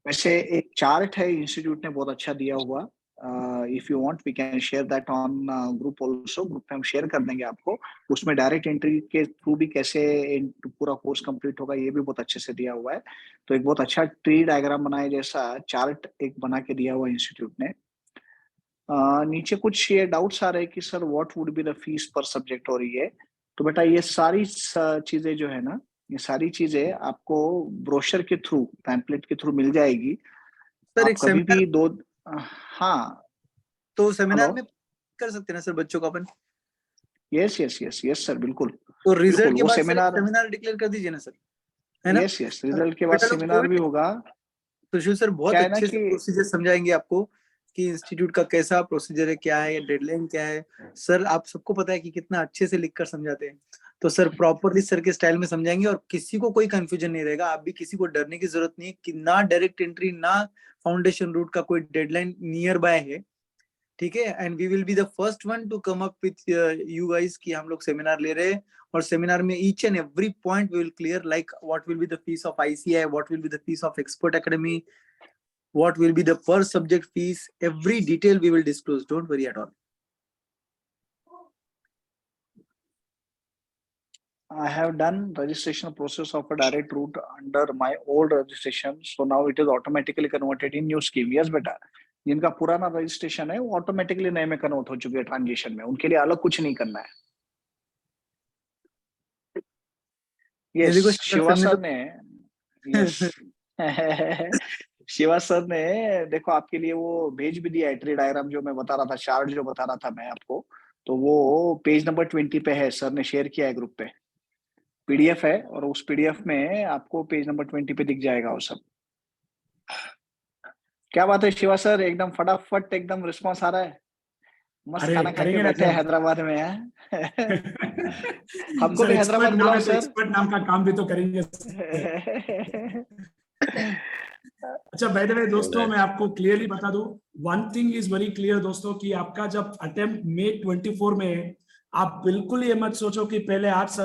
वैसे एक चार्ट है इंस्टीट्यूट ने बहुत अच्छा दिया हुआ, if you want we can share that on group also, group पे हम शेयर कर देंगे आपको। उसमें डायरेक्ट एंट्री के थ्रू भी कैसे पूरा कोर्स कंप्लीट होगा ये भी बहुत अच्छे से दिया हुआ है। तो एक बहुत अच्छा ट्री डायग्राम बनाए जैसा चार्ट एक बना के दिया हुआ इंस्टीट्यूट ने। नीचे कुछ ये डाउट्स आ रहे हैं कि sir what would be the fees पर सब्जेक्ट, और ये तो बेटा ये सारी चीजें जो है ना, ये सारी चीजें आपको ब्रोशर के थ्रू, पैम्पलेट के थ्रू मिल जाएगी। सर एक कभी भी दो, हाँ तो सेमिनार में कर सकते हैं ना सर बच्चों का अपन? Yes yes yes yes sir, बिल्कुल। तो रिजल्ट के बाद सेमिनार डिक्लेयर कर दीजिए ना सर, है ना? यस यस, रिजल्ट के बाद सेमिनार भी होगा। सुशील सर बहुत अच्छे से प्रोसीजर समझाएंगे आपको कि इंस्टीट्यूट का कैसा प्रोसीजर है, क्या है, डेडलाइन क्या है। सर आप सबको पता है कि कितना अच्छे से लिखकर समझाते हैं, तो सर प्रॉपरली सर के स्टाइल में समझाएंगे और किसी को कोई कंफ्यूजन नहीं रहेगा। आप भी किसी को डरने की जरूरत नहीं है कि ना डायरेक्ट एंट्री ना फाउंडेशन रूट का कोई डेडलाइन नियर बाय है, ठीक है। And we will be the first one to come up with you guys कि हम लोग सेमिनार ले रहे हैं, और सेमिनार में each and every point we will clear, like what will be the fees of ICI, what will be the fees of expert academy, what will be the per subject fees, every detail we will disclose, don't worry at all. I have done registration process of a direct route under my old registration, so now it is automatically converted in new scheme. Yes बेटा, जिनका पुराना registration है वो automatically नए में convert हो चुके हैं ट्रांजिशन में, उनके लिए अलग कुछ नहीं करना है. ये यस देखो शिवा सर सर ने यस शिवा सर ने देखो आपके लिए वो भेज भी दिया है ट्री डायग्राम जो मैं बता रहा था, चार्ट जो बता रहा था मैं आपको, तो वो पेज नंबर 20 पे है, सर ने शेयर किया है ग्रुप पे, पीडीएफ है और उस पीडीएफ में आपको पेज नंबर 20 पे दिख जाएगा वो सब. क्या बात है शिवा सर, एकदम फटाफट एकदम रिस्पांस आ रहा है, मस्त अरे खाना खा के करेंगे ना बैठे हैं सर. हैदराबाद में हैं. हमको सर भी एक्सपर्ट हैदराबाद नाम बुलाओ है तो सर. एक्सपर्ट नाम का काम भी तो करेंगे सर. अच्छा, बाय द वे दोस्तों मैं आपको क्लियरली बता दूं, one thing is very clear दोस्तों कि आपका जब अटेम्प्ट मई 24 में है, आप बिल्कुल ये मत सोचो कि पहले 8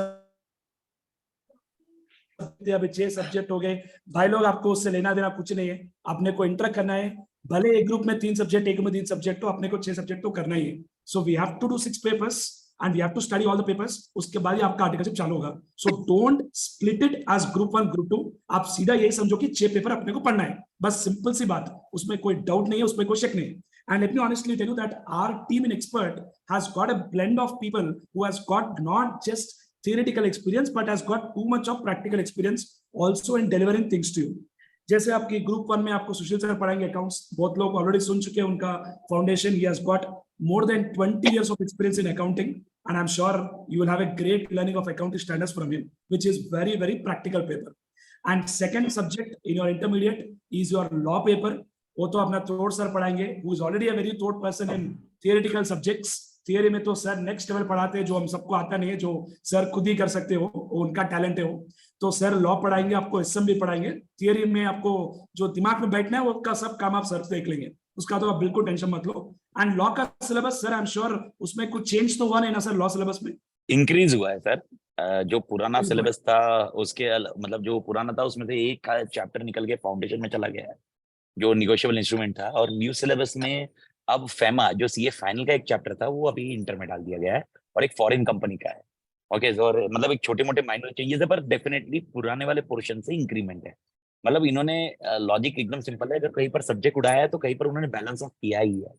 अभी 6 सब्जेक्ट हो गए भाई लोग, आपको उससे लेना देना कुछ नहीं है. आपने को इंटर करना है, भले एक ग्रुप में 3 सब्जेक्ट, एक में 3 सब्जेक्ट, तो अपने को 6 सब्जेक्ट तो करना ही है. So we have to do 6 papers and we have to study all the papers. उसके बाद ही आपका आर्टिकलशिप चालू होगा. So don't split it as group 1 group 2. आप सीधा यही समझो कि 6 पेपर अपने को पढ़ना है, बस सिंपल सी बात, उसमें कोई डाउट नहीं है, उसमें कोई शक नहीं है. And let me honestly tell you that our team in Expert has got a blend of people who has got not just theoretical experience but has got too much of practical experience also in delivering things to you. जैसे आपकी group 1 में आपको सुशील sir पढ़ाएंगे accounts, बहुत लोग already सुन चुके हैं उनका foundation. He has got more than 20 years of experience in accounting, and I'm sure you will have a great learning of accounting standards from him, which is very, very practical paper. And second subject in your intermediate is your law paper. वो तो अपना तोड़ sir पढ़ाएंगे, who is already a very taught person in theoretical subjects. Theory में तो sir next level पढ़ाते हैं, जो हम सबको आता नहीं है, जो सर खुद ही कर सकते हो, उनका टैलेंट है वो. तो सर लॉ पढ़ाएंगे आपको, एसएम भी पढ़ाएंगे. थियरी में आपको जो दिमाग में बैठना है उसका सब काम आप सर देख लेंगे, उसका तो आप बिल्कुल टेंशन मत लो. एंड लॉ का syllabus sir I am sure उसमें कुछ चेंज तो हुआ नहीं ना सर, लॉ सिलेबस में इंक्रीज हुआ है सर. जो पुराना सिलेबस था उसके मतलब जो पुराना था उसमें से एक चैप्टर निकल के फाउंडेशन में चला गया है, जो निगोशिएबल इंस्ट्रूमेंट था. और न्यू सिलेबस में अब फेमा जो सीए फाइनल का एक चैप्टर था वो अभी इंटर में डाल दिया गया है, और एक फॉरेन कंपनी का है. ओके, और मतलब एक छोटे मोटे माइनर चेंजेस है, पर डेफिनेटली पुराने वाले पोर्शन से इंक्रीमेंट है. मतलब इन्होंने लॉजिक एकदम सिंपल है, अगर कहीं पर सब्जेक्ट उड़ाया है तो कहीं पर उन्होंने बैलेंस ऑफ किया ही है.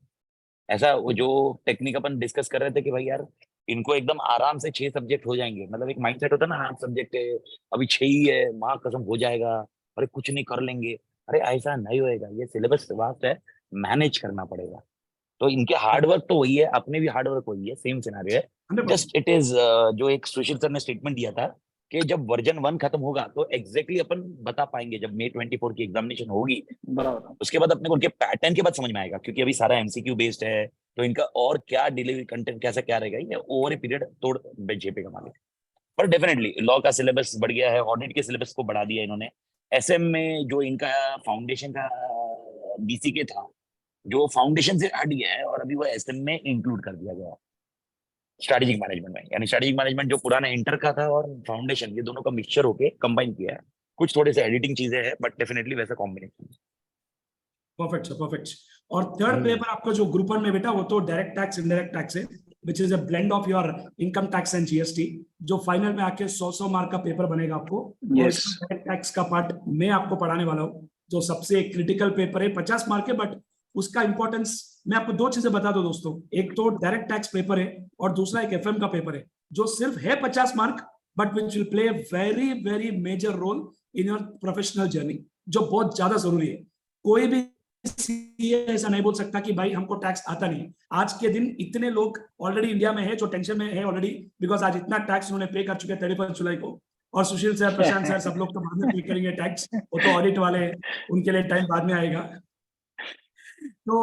ऐसा वो जो टेक्निक अपन डिस्कस कर रहे थे कि भाई यार इनको एकदम आराम से 6 सब्जेक्ट हो जाएंगे, मतलब एक माइंडसेट होता है ना, 8 सब्जेक्ट है अभी 6 ही है, माँ कसम हो जाएगा, अरे कुछ नहीं कर लेंगे. अरे ऐसा नहीं होएगा, ये सिलेबस वास्ट है, मैनेज करना पड़ेगा. तो इनके हार्डवर्क तो वही है, अपने भी हार्डवर्क वही है, सेम सिनेरियो है. 100%. जस्ट इट इज जो एक सुशील सर ने स्टेटमेंट दिया था कि जब वर्जन 1 खत्म होगा तो एग्जैक्टली अपन बता पाएंगे, जब मई 24 की एग्जामिनेशन होगी बराबर. उसके बाद अपने को उनके पैटर्न के बाद समझ में आएगा, क्योंकि अभी सारा एमसीक्यू बेस्ड है, तो इनका और क्या डिलीवरी कंटेंट कैसा क्या रहेगा, ये ओवर ए पीरियड तोड़ जेपेगा मालिक. पर डेफिनेटली लॉ का सिलेबस बढ़ गया है, ऑडिट के सिलेबस को बढ़ा दिया इन्होंने. एसएम में जो इनका फाउंडेशन का बीसीके था, जो फाउंडेशन से हट गया है और अभी वो एसएम में इंक्लूड कर दिया गया है स्ट्रेटेजिक मैनेजमेंट में. यानी स्ट्रेटेजिक मैनेजमेंट जो पुराना इंटर का था और फाउंडेशन, ये दोनों का मिक्सचर होके कंबाइन किया है. कुछ थोड़े से एडिटिंग चीजें हैं, बट डेफिनेटली वैसा कॉम्बिनेशन. Perfect sir, perfect. और थर्ड पेपर आपका जो ग्रुप 1 में बेटा, वो तो डायरेक्ट टैक्स इनडायरेक्ट टैक्स है, which is a blend of your income tax and GST, जो फाइनल में आके 100 मार्क का पेपर बनेगा आपको. Yes. डायरेक्ट टैक्स का पार्ट मैं आपको पढ़ाने वाला हूँ, जो सबसे क्रिटिकल पेपर है, 50 मार्क है, बट उसका इंपॉर्टेंस मैं आपको 2 चीजें बता दूं दोस्तों. एक तो डायरेक्ट टैक्स पेपर है और दूसरा एक एफएम का पेपर है, जो सिर्फ है 50 mark, but which will play very very major role in your professional journey, जो बहुत ज्यादा जरूरी है. कोई भी ऐसा नहीं बोल सकता कि भाई हमको टैक्स आता नहीं. आज के दिन इतने लोग ऑलरेडी इंडिया में है जो टेंशन में है ऑलरेडी, बिकॉज आज इतना टैक्स उन्होंने पे कर चुके हैं 31 जुलाई को. और सुशील सर, प्रशांत सर, सब लोग तो बाद में पे करेंगे टैक्स, वो तो ऑडिट वाले, उनके लिए टाइम बाद में आएगा. तो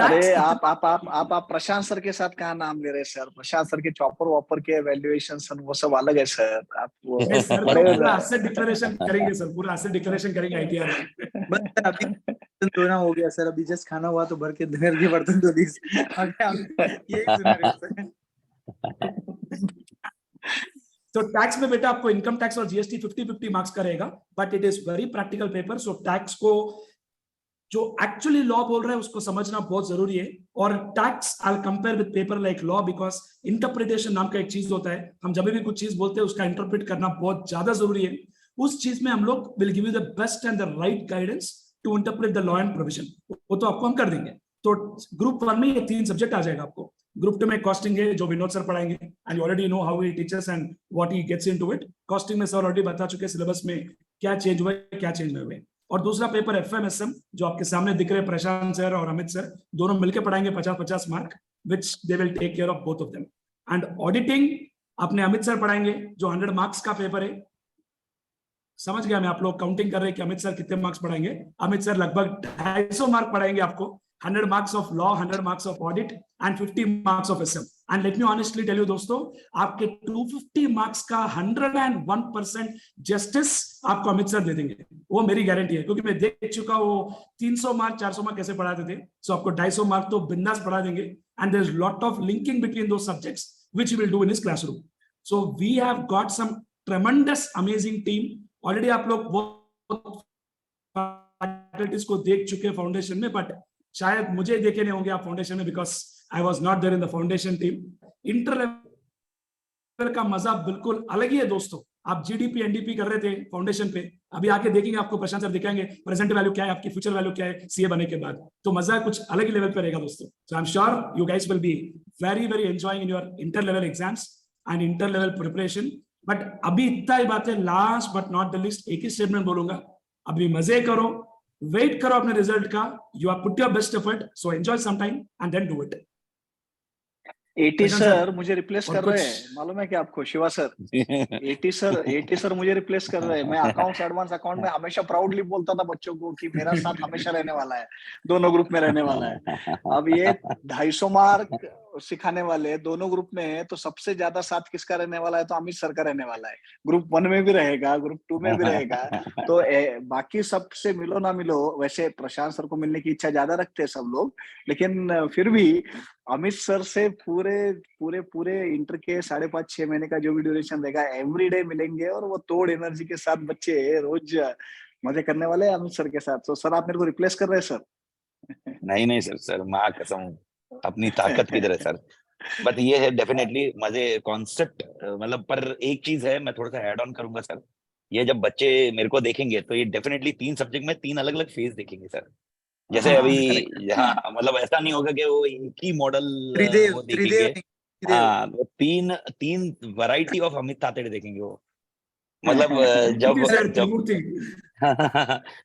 अरे आप प्रशांत सर के साथ कहाँ नाम ले रहे हैं सर? प्रशांत सर के चॉपर वॉपर के वैल्यूएशन वो सब अलग है सर. आप वो पूरा एसेट डिक्लेरेशन करेंगे सर, पूरा एसेट डिक्लेरेशन करेंगे आईटीआर में. बस अभी बर्तन धोना हो गया सर, अभी जस्ट खाना हुआ तो भर के घर के बर्तन धो दी. यही सुना रहे सर. तो टैक्स में बेटा आपको इनकम टैक्स और जीएसटी 50-50 मार्क्स का रहेगा, but it is very practical paper. So tax को जो एक्चुअली लॉ बोल रहा है उसको समझना बहुत जरूरी है। और tax I compare with paper like law, because interpretation नाम का एक चीज होता है, हम जब भी कुछ चीज बोलते हैं उसका इंटरप्रेट करना बहुत ज्यादा जरूरी है। उस चीज में हम लोग will give you the best and the right guidance to interpret the law and provision, वो तो आपको हम कर देंगे। तो ग्रुप 1 में ये 3 सब्जेक्ट आ जाएगा आपको। ग्रुप 2 में कॉस्टिंग है जो विनोद सर पढ़ाएंगे, and you already know how he teaches and what he gets into it. Costing में सर ऑलरेडी बता चुके सिलेबस में क्या चेंज हुआ है, क्या चेंज हुए। और दूसरा पेपर एफएमएसएम जो आपके सामने दिख रहे हैं, प्रशांत सर और अमित सर दोनों मिलकर पढ़ाएंगे 50-50 mark, which they will take care of both of them. And auditing अपने अमित सर पढ़ाएंगे जो 100 मार्क्स का पेपर है। समझ गया मैं, आप लोग काउंटिंग कर रहे हैं कि अमित सर कितने मार्क्स पढ़ाएंगे। अमित सर लगभग 250 मार्क पढ़ाएंगे आपको, 100 marks of law, 100 marks of audit and 50 marks of SM. And let me honestly tell you दोस्तों, आपके 250 मार्क्स का 101% जस्टिस आपको अमित सर दे देंगे, वो मेरी गारंटी है, क्योंकि मैं देख चुका वो 300 मार्क 400 मार्क कैसे पढ़ाते थे। सो आपको 250 मार्क तो बिंदास पढ़ा देंगे। And there is lot of linking between those subjects which you will do in his classroom. So we have got some tremendous amazing team. Already आप लोग बहुत फैकल्टीज को देख चुके हैं फाउंडेशन में, बट शायद मुझे देखे नहीं होंगे आप फाउंडेशन में, because I was not there in the foundation team. Inter level का मजा बिल्कुल अलग ही है दोस्तों। आप जीडीपी एनडीपी कर रहे थे फाउंडेशन पे, अभी आके देखेंगे आपको प्रशांत सर दिखाएंगे प्रेजेंट वैल्यू क्या है, आपकी फ्यूचर वैल्यू क्या है सीए बनने के बाद। तो मजा कुछ अलग ही लेवल पे रहेगा दोस्तों। So I am sure you guys will be very very enjoying in your inter level exams and inter level preparation. But अभी इतना ही बात है, last but not the list एक ही स्टेटमेंट बोलूंगा, अभी मजे करो, वेट करो अपने रिजल्ट का। You are put your best effort, so enjoy some time and then do it. 80 Prashant sir sir, मुझे रिप्लेस और कर रहे कुछ? हैं, मालूम है क्या आपको शिवा सर? 80 सर मुझे रिप्लेस कर रहे हैं। मैं अकाउंट्स एडवांस अकाउंट में हमेशा प्राउडली बोलता था बच्चों को कि मेरा साथ हमेशा रहने वाला है, दोनों ग्रुप में रहने वाला है। अब ये 250 मार्क सिखाने वाले दोनों ग्रुप में है, तो सबसे ज्यादा साथ किसका रहने वाला है? तो अमित सर का रहने वाला है। ग्रुप 1 में भी रहेगा, ग्रुप 2 में भी रहेगा। तो बाकी सबसे मिलो ना मिलो, वैसे प्रशांत सर को मिलने की इच्छा ज्यादा रखते हैं सब लोग, लेकिन फिर भी अमित सर से पूरे पूरे पूरे इंटर के 5.5-6 महीने का जो भी ड्यूरेशन रहेगा, एवरीडे मिलेंगे और वो तोड़ एनर्जी के साथ बच्चे रोज मजे करने वाले हैं अमित सर के साथ। तो सर आप मेरे को रिप्लेस कर रहे हैं सर? नहीं नहीं सर माँ कसम, अपनी ताकत की तरह सर। बट ये है डेफिनेटली मजे कॉन्सेप्ट, मतलब पर एक चीज है मैं थोड़ा सा ऐड ऑन करूंगा सर। ये जब बच्चे मेरे को देखेंगे तो ये डेफिनेटली 3 सब्जेक्ट में 3 अलग अलग फेज देखेंगे सर। जैसे अभी यहाँ मतलब ऐसा नहीं होगा कि वो एक ही मॉडल त्रिदेव वो त्रिदेव देखेंगे। हाँ, तो 3 वैरायटी ऑफ अमित तातेड़े देखेंगे वो। मतलब जब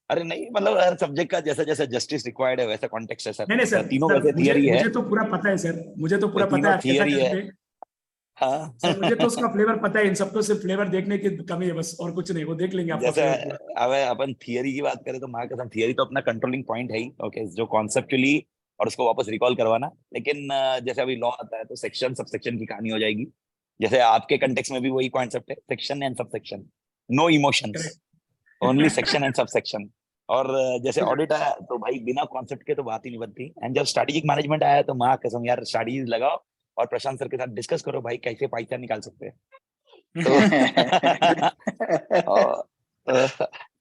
अरे नहीं, मतलब हर सब्जेक्ट का जैसा जैसा जस्टिस रिक्वायर्ड है वैसा कॉन्टेक्स्ट है सर। नहीं सर, तीनों सर, वैसे थियरी है, मुझे तो पूरा पता है सर, मुझे तो पूरा पता तीनों है कैसा थियरी है। करते। हाँ सर मुझे तो उसका फ्लेवर पता है, इन सबको सिर्फ फ्लेवर देखने की कमी है बस, और कुछ नहीं, वो देख लेंगे आपका जैसे फ्लेवर पूरा। अब अपन थियरी की बात करें तो माँ कसम थियरी तो अपना कंट्रोलिंग पॉइंट है ही, ओके, जो कॉन्सेप्चुअली और उसको वापस रिकॉल करवाना। लेकिन जैसे अभी लॉ आता है तो सेक्शन सब सेक्शन की कहानी हो जाएगी। जैसे आपके कंटेक्स्ट में भी वही कॉन्सेप्ट है, section and sub section, no emotions, only section and sub section. और जैसे ऑडिट आया तो भाई बिना कॉन्सेप्ट के तो बात ही नहीं बनती। एंड जब स्ट्रेटेजिक मैनेजमेंट आया तो माँ कसम यार स्ट्रेटजीज लगाओ और प्रशांत सर के साथ डिस्कस करो भाई कैसे पैसा निकाल सकते हैं। तो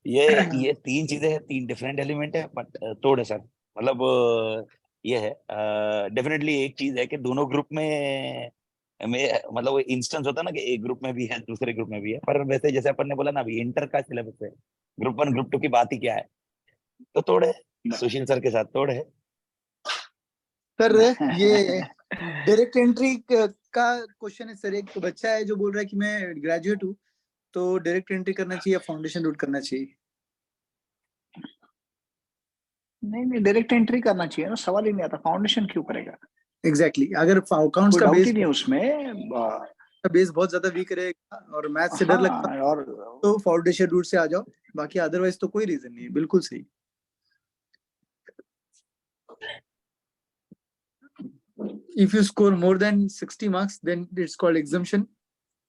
ये 3 चीजें हैं, 3 डिफरेंट एलिमेंट है, बट तोड़ है सर। मतलब ये है डेफिनेटली एक चीज है कि दोनों ग्रुप में मतलब वो इंस्टेंस होता है ना कि एक ग्रुप में भी है दूसरे ग्रुप में भी है। पर वैसे जैसे अपन ने बोला ना अभी इंटर का सिलेबस है, ग्रुप 1 ग्रुप 2 की बात ही क्या है, तो तोड़ है सुशील सर के साथ तोड़ है सर। ये डायरेक्ट एंट्री का क्वेश्चन है सर। एक बच्चा है जो बोल रहा है कि मैं ग्रेजुएट हूँ, तो डायरेक्ट एंट्री करना चाहिए या फाउंडेशन रूट करना चाहिए? नहीं डायरेक्ट एंट्री करना चाहिए ना, सवाल ही नहीं आता, फाउंडेशन क्यों करेगा? एग्जैक्टली अगर अकाउंट्स कोई का डाउट बेस ही नहीं है उसमें। बेस बहुत ज्यादा वीक रहेगा और मैथ से डर लगता है, और तो फाउंडेशन रूट से आ जाओ, बाकी अदरवाइज तो कोई रीजन नहीं है। बिल्कुल सही। If you score more than 60 marks then it's called exemption.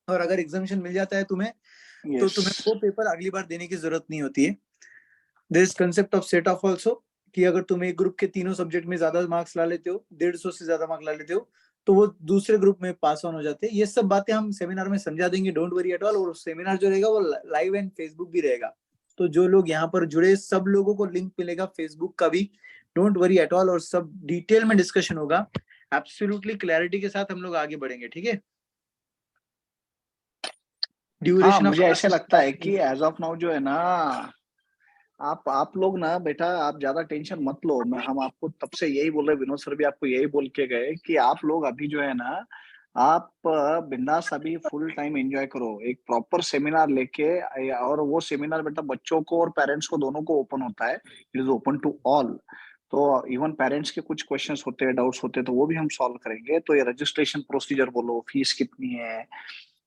और अगर एग्जम्पशन मिल जाता है तुम्हें, तो तुम्हें वो पेपर अगली बार देने की जरूरत नहीं होती है। There is concept of set off also, कि अगर तुम एक ग्रुप के तीनों सब्जेक्ट में ज्यादा मार्क्स ला लेते हो, 150 से ज्यादा मार्क्स ला लेते हो, तो वो दूसरे ग्रुप में पास ऑन हो जाते हैं। ये सब बातें हम सेमिनार में समझा देंगे, डोंट वरी एट ऑल। और सेमिनार जो रहेगा वो लाइव एंड फेसबुक भी रहेगा, तो जो लोग यहाँ पर जुड़े सब लोगों को लिंक मिलेगा फेसबुक का भी, डोंट वरी एट ऑल, और सब डिटेल में डिस्कशन होगा, एब्सोल्युटली क्लैरिटी के साथ हम लोग आगे बढ़ेंगे, ठीक है। हाँ, ड्यूरेशन मुझे ऐसे लगता है कि एज ऑफ नाउ जो है ना, आप लोग ना बेटा, आप ज्यादा टेंशन मत लो। मैं हम आपको तब से यही बोल रहे, विनोद सर भी आपको यही बोल के गए कि आप लोग अभी जो है ना, आप बिंदास अभी फुल टाइम एंजॉय करो, एक प्रॉपर सेमिनार लेके। और वो सेमिनार बेटा बच्चों को और पेरेंट्स को दोनों को ओपन होता है, it is open to all. तो इवन पेरेंट्स के कुछ क्वेश्चंस होते हैं, डाउट्स होते हैं, तो वो भी हम सॉल्व करेंगे। तो ये रजिस्ट्रेशन प्रोसीजर बोलो, फीस कितनी है,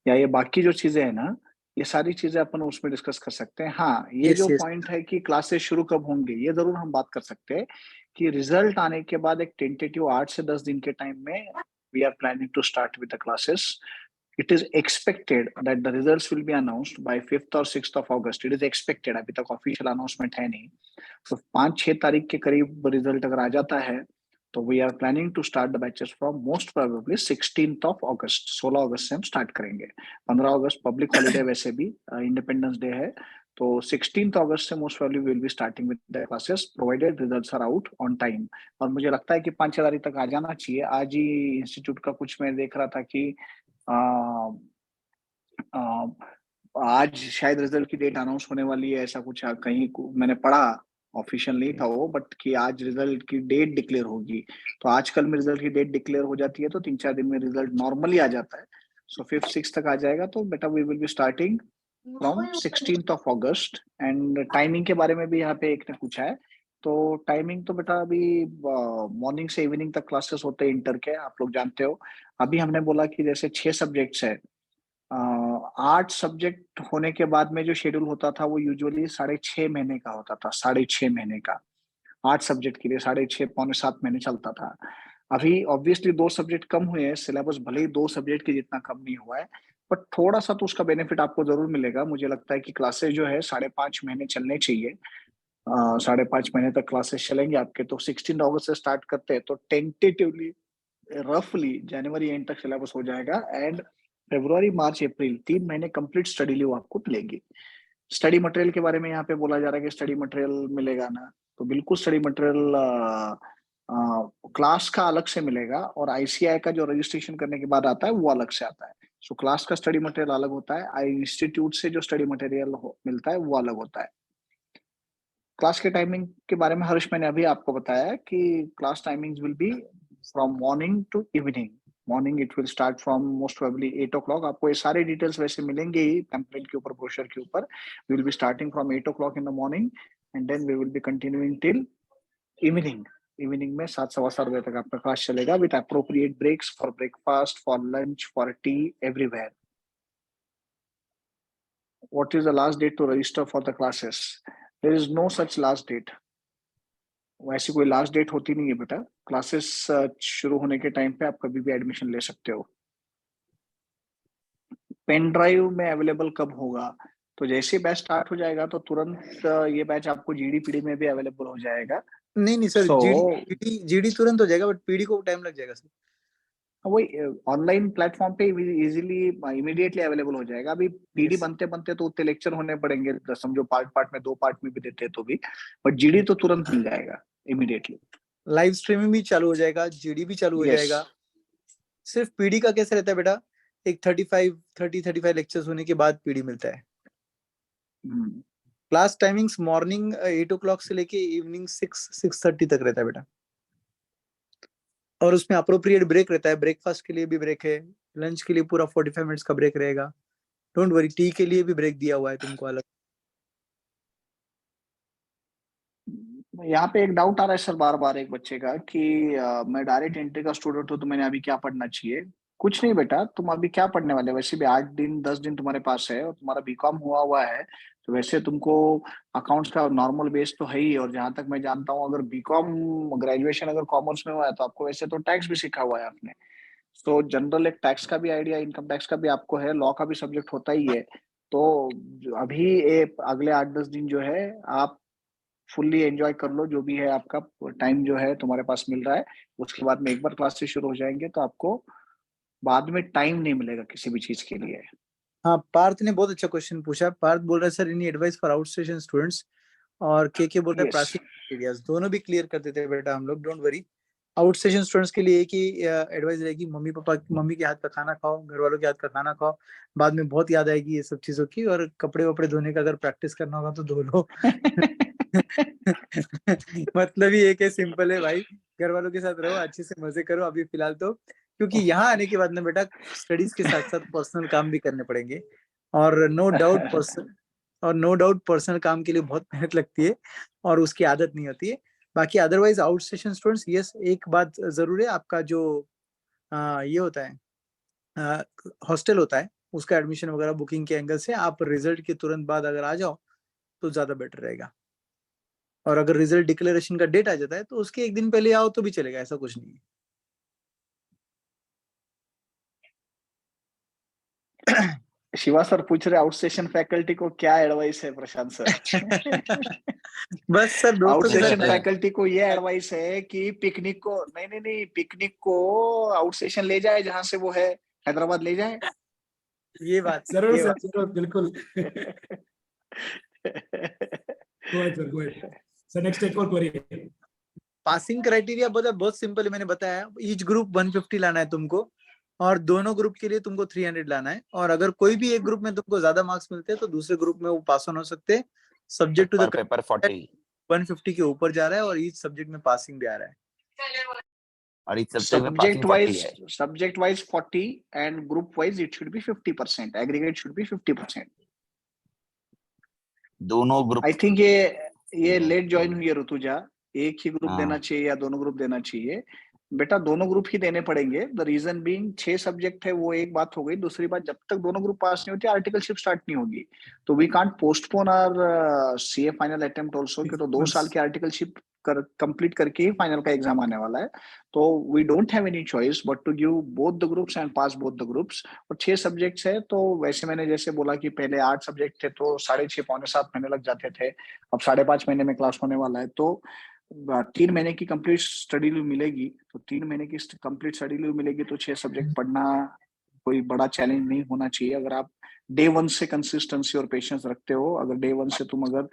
या ये बाकी जो चीजें है ना, ये सारी चीजें अपन उसमें डिस्कस कर सकते हैं। हाँ, ये जो यस पॉइंट है कि क्लासेस शुरू कब होंगे, ये जरूर हम बात कर सकते हैं कि रिजल्ट आने के बाद एक टेंटेटिव 8 से 10 दिन के टाइम में we are planning to start with the classes. It is expected that the results will be announced by 5th और 6th of August. It is expected, अभी तक ऑफिशियल अनाउंसमेंट है नहीं। तो 5-6 तारीख के करीब रिजल्ट अगर आ जाता है तो we are planning to start the batches from most probably 16th of August. 16 अगस्त से हम स्टार्ट करेंगे। 15 अगस्त पब्लिक हॉलीडे वैसे भी, इंडिपेंडेंस डे है। तो 16th अगस्त से most probably will be starting with the classes, provided results are out on time. और मुझे लगता है कि 5-6 तारीख तक आ जाना चाहिए। आज ही इंस्टीट्यूट का कुछ मैं देख रहा था कि आ, आ, आज शायद रिजल्ट की डेट अनाउंस होने वाली है, ऐसा कुछ कहीं मैंने पढ़ा। ऑफिशियल नहीं था वो, बट कि आज रिजल्ट की डेट डिक्लेयर होगी। तो आजकल में रिजल्ट की डेट डिक्लेयर हो जाती है तो 3-4 दिन में रिजल्ट नॉर्मली आ जाता है। सो 5th-6th तक आ जाएगा। तो बेटा we will be starting from 16th of August. And timing के बारे में भी यहाँ पे एक ने पूछा है। तो टाइमिंग तो बेटा अभी मॉर्निंग से इवनिंग तक क्लासेस होते हैं इंटर के, आप लोग जानते हो। अभी हमने बोला कि जैसे 6 सब्जेक्ट्स है, 8 सब्जेक्ट होने के बाद में जो शेड्यूल होता था वो यूजुअली 6.5 महीने का होता था। 6.5 महीने का 8 सब्जेक्ट के लिए 6.5 पौने 7 महीने चलता था। अभी ऑब्वियसली 2 सब्जेक्ट कम हुए हैं, सिलेबस भले ही 2 सब्जेक्ट के जितना कम नहीं हुआ है, बट थोड़ा सा तो उसका बेनिफिट आपको जरूर मिलेगा। मुझे लगता है कि क्लासेस जो है 5.5 महीने चलने चाहिए। 5.5 महीने तक क्लासेस चलेंगे आपके। तो 16 अगस्त से स्टार्ट करते हैं तो टेंटेटिवली रफली जनवरी एंड तक सिलेबस हो जाएगा। एंड फरवरी मार्च अप्रैल 3 महीने कंप्लीट स्टडी लीव आपको मिलेगी। स्टडी मटेरियल के बारे में यहाँ पे बोला जा रहा है कि स्टडी मटेरियल मिलेगा ना, तो बिल्कुल स्टडी मटेरियल क्लास का अलग से मिलेगा, और आईसीआई का जो रजिस्ट्रेशन करने के बाद आता है वो अलग से आता है। सो क्लास का स्टडी मटेरियल अलग होता है, आई इंस्टीट्यूट से जो स्टडी मटेरियल मिलता है वो अलग होता है। क्लास के टाइमिंग के बारे में हर्ष मैंने अभी आपको बताया कि class timings will be from morning to evening. Morning it will start from most probably 8 o'clock। आपको ये सारे डिटेल्स वैसे मिलेंगे ही टेम्पलेट के ऊपर, ब्रोशर के ऊपर। We will be starting from 8 o'clock in the morning and then we will be continuing till evening. Evening में 7-7:15 बजे तक आपका क्लास चलेगा with appropriate breaks for breakfast, for lunch, for tea, everywhere. What is the last date to register for the classes? There is no such last date. वैसी कोई last date होती नहीं है बेटा। क्लासेस शुरू होने के टाइम पे आप कभी भी एडमिशन ले सकते हो। पेन ड्राइव में अवेलेबल कब होगा? तो जैसे बैच स्टार्ट हो जाएगा तो तुरंत ये बैच आपको जीडी में भी अवेलेबल हो जाएगा। नहीं सर, So, जीडी तुरंत हो जाएगा, बट पीडी को टाइम लग जाएगा सर। वही ऑनलाइन प्लेटफॉर्म पे इजीली इमीडिएटली अवेलेबल हो जाएगा। अभी पीडी Yes. बनते बनते तो उतने लेक्चर होने पड़ेंगे, समझो पार्ट में 2 पार्ट में भी देते तो भी, बट जीडी तो तुरंत मिल जाएगा इमीडिएटली। लाइव स्ट्रीमिंग भी चालू हो जाएगा, जीडी भी चालू हो Yes. जाएगा। सिर्फ पीडी का कैसे रहता है बेटा, एक 35 लेक्चर्स होने के बाद पीडी मिलता है। क्लास टाइमिंग्स मॉर्निंग 8 o'clock से लेके इवनिंग 6-6:30 तक रहता है बेटा। और उसमें अप्रोप्रिएट ब्रेक रहता है, ब्रेकफास्ट के लिए भी ब्रेक है, लंच के लिए पूरा 45 मिनट्स का ब्रेक रहेगा। डोंट वरी, टी के लिए भी ब्रेक दिया हुआ है तुमको अलग। यहाँ पे एक डाउट आ रहा है सर बार बार एक बच्चे का कि मैं डायरेक्ट एंट्री का स्टूडेंट हूँ तो मैंने अभी क्या पढ़ना चाहिए? कुछ नहीं बेटा, तुम अभी क्या पढ़ने वाले हो? वैसे भी 8-10 दिन तुम्हारे पास है और तुम्हारा बीकॉम हुआ है, तो वैसे तुमको अकाउंट्स का नॉर्मल बेस तो है ही। और जहां तक मैं जानता हूँ, अगर बीकॉम ग्रेजुएशन अगर कॉमर्स में हुआ है तो आपको वैसे तो टैक्स भी सीखा हुआ है आपने। तो जनरल एक टैक्स का भी आइडिया, इनकम टैक्स का भी आपको है, लॉ का भी सब्जेक्ट होता ही है। तो अभी अगले 8-10 दिन जो है आप फुल्ली एंजॉय कर लो, जो भी है आपका टाइम जो है तुम्हारे पास मिल रहा है। उसके बाद में एक बार क्लासेस शुरू हो जाएंगे तो आपको बाद में टाइम नहीं मिलेगा किसी भी चीज के लिए। हाँ, पार्थ ने बहुत अच्छा क्वेश्चन पूछा। पार्थ बोल रहा है sir any advice for out station students, और के बोल रहा है Yes. प्राचीन एरियाज। दोनों भी क्लियर कर देते हैं बेटा हम लोग, don't worry. Out station students के लिए एक ही एडवाइस रहेगी, मम्मी के हाथ का खाना खाओ, घर वालों के हाथ का खाना खाओ। बाद में बहुत याद आएगी ये सब चीजों की, और कपड़े वपड़े धोने का अगर प्रैक्टिस करना होगा तो धो लो। मतलब ही एक है, सिंपल है भाई। घर वालों के साथ रहो, अच्छे से मजे करो अभी फिलहाल तो, क्योंकि यहाँ आने के बाद ना बेटा स्टडीज के साथ साथ पर्सनल काम भी करने पड़ेंगे। और नो डाउट पर्सनल काम के लिए बहुत मेहनत लगती है और उसकी आदत नहीं होती है। बाकी otherwise out station students, yes एक बात जरूर है, आपका जो ये होता है हॉस्टल होता है, उसका एडमिशन वगैरह बुकिंग के एंगल से आप रिजल्ट के तुरंत बाद अगर आ जाओ तो ज्यादा बेटर रहेगा। और अगर रिजल्ट डिक्लेरेशन का डेट आ जाता है तो उसके एक दिन पहले आओ तो भी चलेगा, ऐसा कुछ नहीं है। शिवा सर पूछ रहे आउट स्टेशन फैकल्टी को क्या एडवाइस है प्रशांत सर? बस सर आउट दोस्तों के स्टेशन साथ फैकल्टी को ये एडवाइस है कि पिकनिक को नहीं पिकनिक को आउट स्टेशन ले जाए, जहां से वो है हैदराबाद ले जाए। ये बात जरूर ये सर, बात। जरूर, बिल्कुल। Go ahead, sir, go ahead. Sir, next एक और query है। पासिंग क्राइटेरिया बहुत सिंपल है, मैंने बताया। ईच ग्रुप 150 लाना है तुमको, और दोनों ग्रुप के लिए तुमको 300 लाना है। और अगर कोई भी एक ग्रुप में तुमको ज्यादा मार्क्स मिलते हैं तो दूसरे ग्रुप में वो पास ऑन हो सकते हैं, सब्जेक्ट टू द पेपर 40 150 के ऊपर जा रहा है, और ईच सब्जेक्ट में पासिंग भी आ रहा है। और इस सब्जेक्ट में पासिंग 40 है। Subject wise 40 and group wise it should be 50%, aggregate should be 50%। दोनों ग्रुप। आई थिंक ये लेट ज्वाइन हुई है ऋतुजा, एक ही ग्रुप देना चाहिए या दोनों ग्रुप देना चाहिए? बेटा दोनों ग्रुप ही देने पड़ेंगे। द रीजन बीइंग 6 सब्जेक्ट है, वो एक बात हो गई। दूसरी बात, जब तक दोनों ग्रुप पास नहीं होती आर्टिकलशिप स्टार्ट नहीं होगी, तो we can't postpone our CA final attempt also, कि तो 2 साल की आर्टिकलशिप कंप्लीट करके ही फाइनल का एग्जाम आने वाला है। तो we don't have any choice but to give both the groups and pass both the groups. और 6 सब्जेक्ट्स है, तो वैसे मैंने जैसे बोला कि पहले 8 सब्जेक्ट थे तो 6.5 पौने 7 महीने लग जाते थे, अब 5.5 महीने में क्लास होने वाला है। तो 3 महीने की कंप्लीट स्टडी लीव मिलेगी, तो 3 महीने की कंप्लीट स्टडी लीव मिलेगी तो 6 सब्जेक्ट पढ़ना कोई बड़ा चैलेंज नहीं होना चाहिए। अगर आप डे 1 से कंसिस्टेंसी और पेशेंस रखते हो, अगर डे 1 से तुम अगर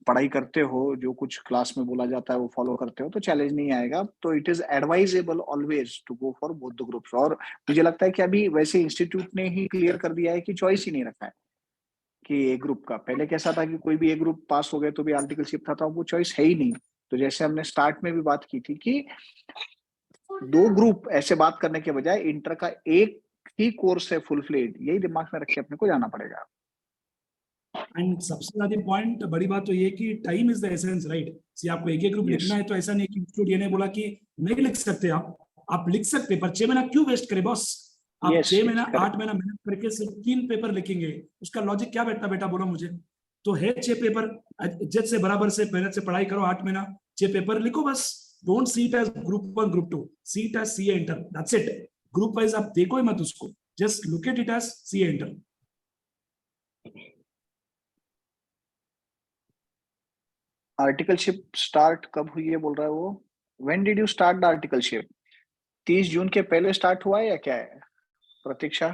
पढ़ाई करते हो, जो कुछ क्लास में बोला जाता है वो फॉलो करते हो, तो चैलेंज नहीं आएगा। तो it is advisable always to go for both the groups. और मुझे लगता है कि अभी वैसे इंस्टीट्यूट ने ही क्लियर कर दिया है कि चॉइस ही नहीं रखा है कि एक ग्रुप का। पहले कैसा था कि कोई भी एक ग्रुप पास हो गए तो भी आर्टिकलशिप था, वो चॉइस है ही नहीं। तो जैसे हमने स्टार्ट में भी बात की थी कि 2 ग्रुप ऐसे बात करने के बजाय इंटर का एक ही कोर्स है फुल फ्लेड, यही दिमाग में रख के अपने को जाना पड़ेगा। एंड सबसे ज्यादा पॉइंट, बड़ी बात तो ये कि time is the essence, right? See आपको एक ग्रुप लिखना है तो ऐसा नहीं कि इंस्टीट्यूट ये नहीं बोला कि नहीं लिख सकते आप लिख सकते, पर 6 महीना क्यों वेस्ट करे बॉस? आप 6 महीना 8 महीना मेहनत करके सिर्फ 3 पेपर लिखेंगे, उसका लॉजिक क्या बैठता बेटा, बोलो मुझे। तो है 6 पेपर, इज्जत से बराबर से मेहनत से पढ़ाई करो, 8 महीना 6 पेपर लिखो बस। Don't see it as group 1 group 2, see it as CA inter, that's it. Group wise आप देखो ही मत उसको, just look at it as CA inter. Articleship start कब हुई है बोल रहा है वो? When did you start the articleship? 30 जून के पहले स्टार्ट हुआ है या क्या है प्रतीक्षा?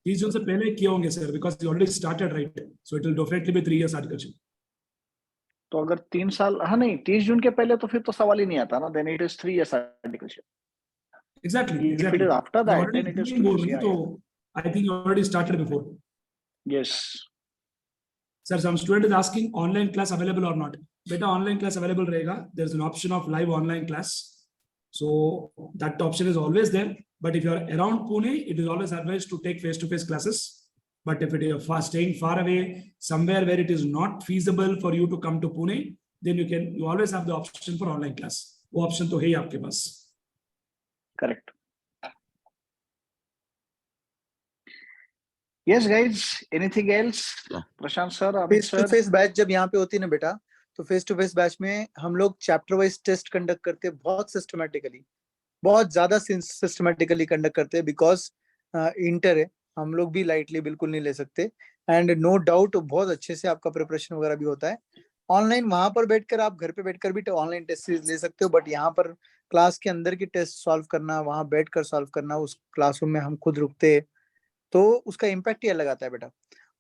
30 जून से पहले किए होंगे sir, because you already started, right? So it will definitely be 3 years articleship. तो अगर 3 साल, हाँ नहीं 30 जून के पहले तो फिर तो सवाल ही नहीं आता ना, then it is 3 years articleship. Exactly. If it is after that, then it is 2 years. Yeah, So I think you already started before. yes. Sir, some student is asking online class available or not. Beta online class available रहेगा. There's an option of live online class. So that option is always there. But if you are around Pune, it is always advised to take face-to-face classes. But if it is staying far away, somewhere where it is not feasible for you to come to Pune, then you always have the option for online class. वो option तो है ही आपके पास. Correct. Yes, guys. Anything else? Prashant sir, Amit sir. Face to face batch जब यहाँ पे होती है ना बेटा, तो फेस टू फेस बैच में हम लोग चैप्टर वाइज टेस्ट कंडक्ट करते हैं, बहुत सिस्टमेटिकली, बहुत ज्यादा सिस्टमेटिकली कंडक्ट करते हैं। बिकॉज इंटर है, हम लोग भी लाइटली बिल्कुल नहीं ले सकते। एंड नो डाउट बहुत अच्छे से आपका प्रिपरेशन वगैरह भी होता है। ऑनलाइन वहां पर बैठकर आप घर पे बैठकर भी ऑनलाइन टेस्ट सीरीज ले सकते हो, बट यहाँ पर क्लास के अंदर की टेस्ट सॉल्व करना, वहां बैठकर सॉल्व करना, उस क्लासरूम में हम खुद रुकते, तो उसका इम्पैक्ट ही अलग आता है बेटा।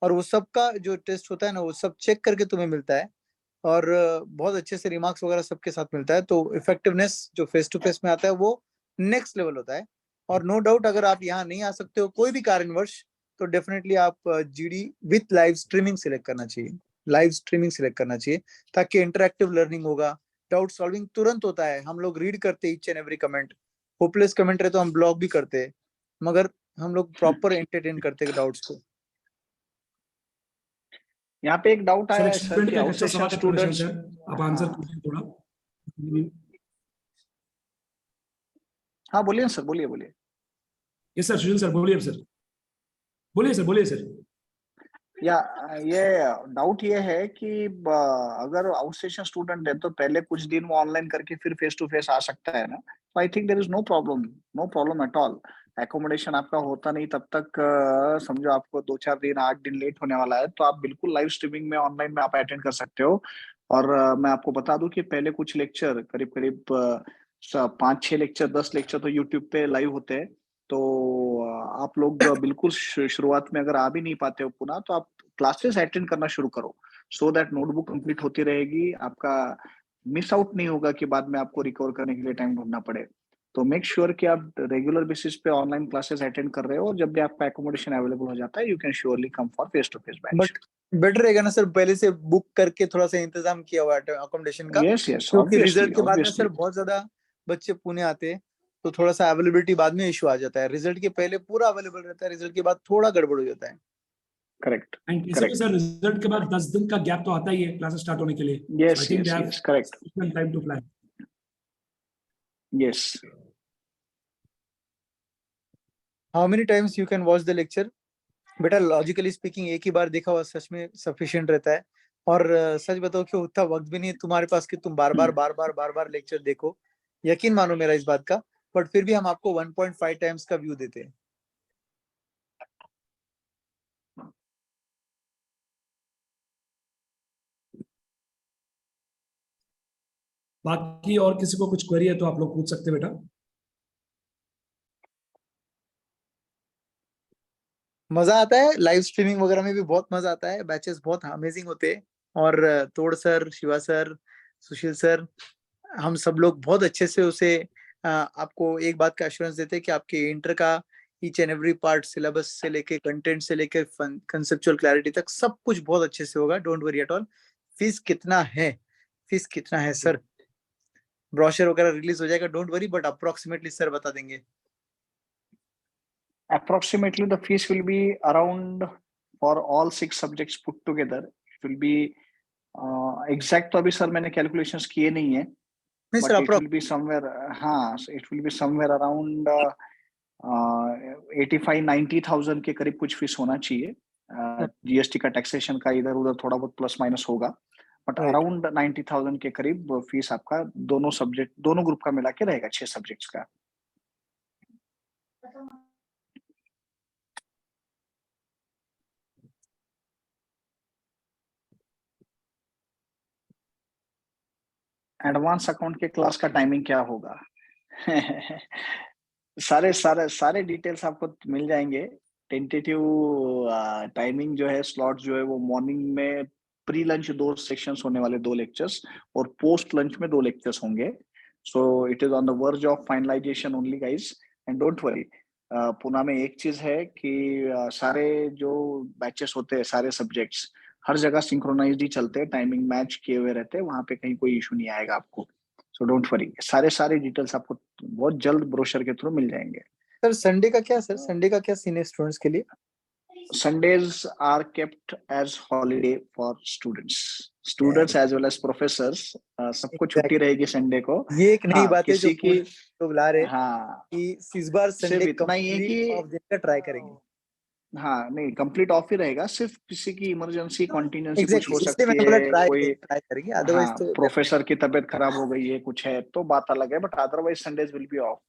और वो सबका जो टेस्ट होता है ना, वो सब चेक करके तुम्हें मिलता है, और बहुत अच्छे से रिमार्क्स वगैरह सबके साथ मिलता है। तो इफेक्टिवनेस जो फेस टू फेस में आता है वो नेक्स्ट लेवल होता है। और नो डाउट अगर आप यहाँ नहीं आ सकते हो कोई भी कारणवश, तो डेफिनेटली आप GD with live streaming select करना चाहिए। लाइव स्ट्रीमिंग सिलेक्ट करना चाहिए, ताकि इंटरेक्टिव लर्निंग होगा, डाउट सॉल्विंग तुरंत होता है। हम लोग रीड करते each and every comment, hopeless comment रहे तो हम ब्लॉक भी करते, मगर हम लोग प्रॉपर एंटरटेन करते डाउट्स को। यहाँ पे एक डाउट सर आया एक है सर स्टूडेंट कि का एक अच्छा आउटसेशन सवाल है प्रशांत स्टूडेंट्स। सर, आप आंसर हाँ कीजिए थोड़ा। हाँ, बोलिए सर, बोलिए बोलिए। यस सर, सुशील सर बोलिए सर, बोलिए सर, बोलिए सर। या ये डाउट ये है कि अगर आउटस्टेशन स्टूडेंट है तो पहले कुछ दिन वो ऑनलाइन करके फिर फेस टू फेस आ सकता है ना? तो I think there is no problem, no problem at all. Accommodation आपका होता नहीं तब तक समझो आपको 2-4 दिन 8 दिन लेट होने वाला है, तो आप बिल्कुल लाइव स्ट्रीमिंग में ऑनलाइन में आप अटेंड कर सकते हो। और मैं आपको बता दूं कि पहले कुछ लेक्चर करीब करीब 5-6 लेक्चर 10 लेक्चर तो यूट्यूब पे लाइव होते हैं। तो आप लोग बिल्कुल शुरुआत में अगर आ भी नहीं पाते हो पुनः, तो आप क्लासेस अटेंड करना शुरू करो, सो दैट नोटबुक कंप्लीट होती रहेगी, आपका मिस आउट नहीं होगा कि बाद में आपको रिकवर करने के लिए टाइम ढूंढना पड़े। तो मेक श्योर कि आप रेगुलर बेसिस पे ऑनलाइन क्लासेस अटेंड कर रहे हो, और जब भी आपका एकोमोडेशन अवेलेबल हो जाता है you can surely come for face to face batch. But better रहेगा ना सर पहले से बुक करके थोड़ा सा इंतजाम किया हुआ अकोमोडेशन का, यस यस, क्योंकि ऑब्वियसली रिजल्ट के बाद में ऑब्वियसली। सर बहुत ज्यादा बच्चे पुणे आते हैं, तो थोड़ा सा अवेलेबिलिटी बाद में इशू आ जाता है। रिजल्ट के पहले पूरा अवेलेबल रहता है, रिजल्ट के बाद थोड़ा गड़बड़ हो जाता है। करेक्ट एंड किसी भी करेक्ट। सर रिजल्ट के बाद 10 दिन का गैप तो आता ही है क्लासेस स्टार्ट होने के लिए, so yes I think they yes have yes, correct. sufficient time to plan. Yes. How many times you can watch the lecture? बेटा लॉजिकली स्पीकिंग एक ही बार देखा हुआ सच में सफिशिएंट रहता है। और सच बताओ कि उतना वक्त भी नहीं है तुम्हारे पास कि तुम बार बार लेक्चर देखो। यकीन मानो मेरा इस बात का, बट फिर भी हम आपको 1.5 टाइम्स का व्यू देते हैं। बाकी और किसी को कुछ क्वेरी है तो आप लोग पूछ सकते हैं बेटा। मजा आता है लाइव स्ट्रीमिंग वगैरह में भी, बहुत मजा आता है, बैचेस बहुत अमेजिंग होते हैं। और तोड़ सर, शिवा सर, सुशील सर, हम सब लोग बहुत अच्छे से उसे आपको एक बात का एश्योरेंस देते हैं कि आपके इंटर का each and every part, syllabus से लेके कंटेंट से लेके कंसेप्चुअल क्लैरिटी तक सब कुछ बहुत अच्छे से होगा। Don't worry at all. Fees कितना है? फीस कितना है सर? ब्रोशर वगैरह रिलीज हो जाएगा, don't worry, but approximately sir बता देंगे। Approximately the fees will be around for all 6 subjects put together. It will be exact तो अभी सर मैंने calculations किए नहीं है, नहीं sir, but it approx will be somewhere, हाँ it will be somewhere around 85-90,000 के करीब कुछ फीस होना चाहिए। जीएसटी का टैक्सेशन का इधर उधर थोड़ा बहुत प्लस माइनस होगा, बट Right. अराउंड 90,000 के करीब फीस आपका दोनों सब्जेक्ट, दोनों ग्रुप का मिला के रहेगा 6 सब्जेक्ट्स का। एडवांस अकाउंट के क्लास का टाइमिंग क्या होगा? सारे सारे सारे डिटेल्स आपको मिल जाएंगे। टेंटेटिव टाइमिंग जो है, स्लॉट जो है, वो मॉर्निंग में प्री लंच 2 सेक्शंस होने वाले, 2 लेक्चर्स, और पोस्ट लंच में 2 लेक्चर्स होंगे। So it is on the verge of finalisation only guys, and don't worry. Pune में एक चीज है कि सारे जो बैचेस होते हैं, सारे सब्जेक्ट्स हर जगह सिंक्रोनाइज्ड ही चलते हैं, टाइमिंग मैच किए हुए रहते हैं, वहां पे कहीं कोई इशू नहीं आएगा आपको। सो डोंट वरी, सारे डिटेल्स आपको बहुत जल्द ब्रोशर के थ्रू मिल जाएंगे। सर संडे का क्या, सर संडे का क्या सीन है स्टूडेंट्स के लिए? Sundays are kept as holiday for students as well as professors। सबको छुट्टी रहेगी संडे को। ये एक नई हाँ, बात है जो किसी की, लोग ला रहे हाँ, कि इस बार सिर्फ संडे इतना ही है कंप्लीट कि, ऑफ देने का ट्राई करेंगे। हाँ नहीं, कंप्लीट ऑफ ही रहेगा, सिर्फ किसी की इमरजेंसी कॉन्टिनेंसी कुछ एग्जैक्टली, हो इसलिए सकती मैंने बोला है, कोई, ट्राई करेंगे, हाँ, अदरवाइज तो प्रोफेसर की तबीयत खराब हो गई है, कुछ है तो बात अलग है, but otherwise Sundays will be of.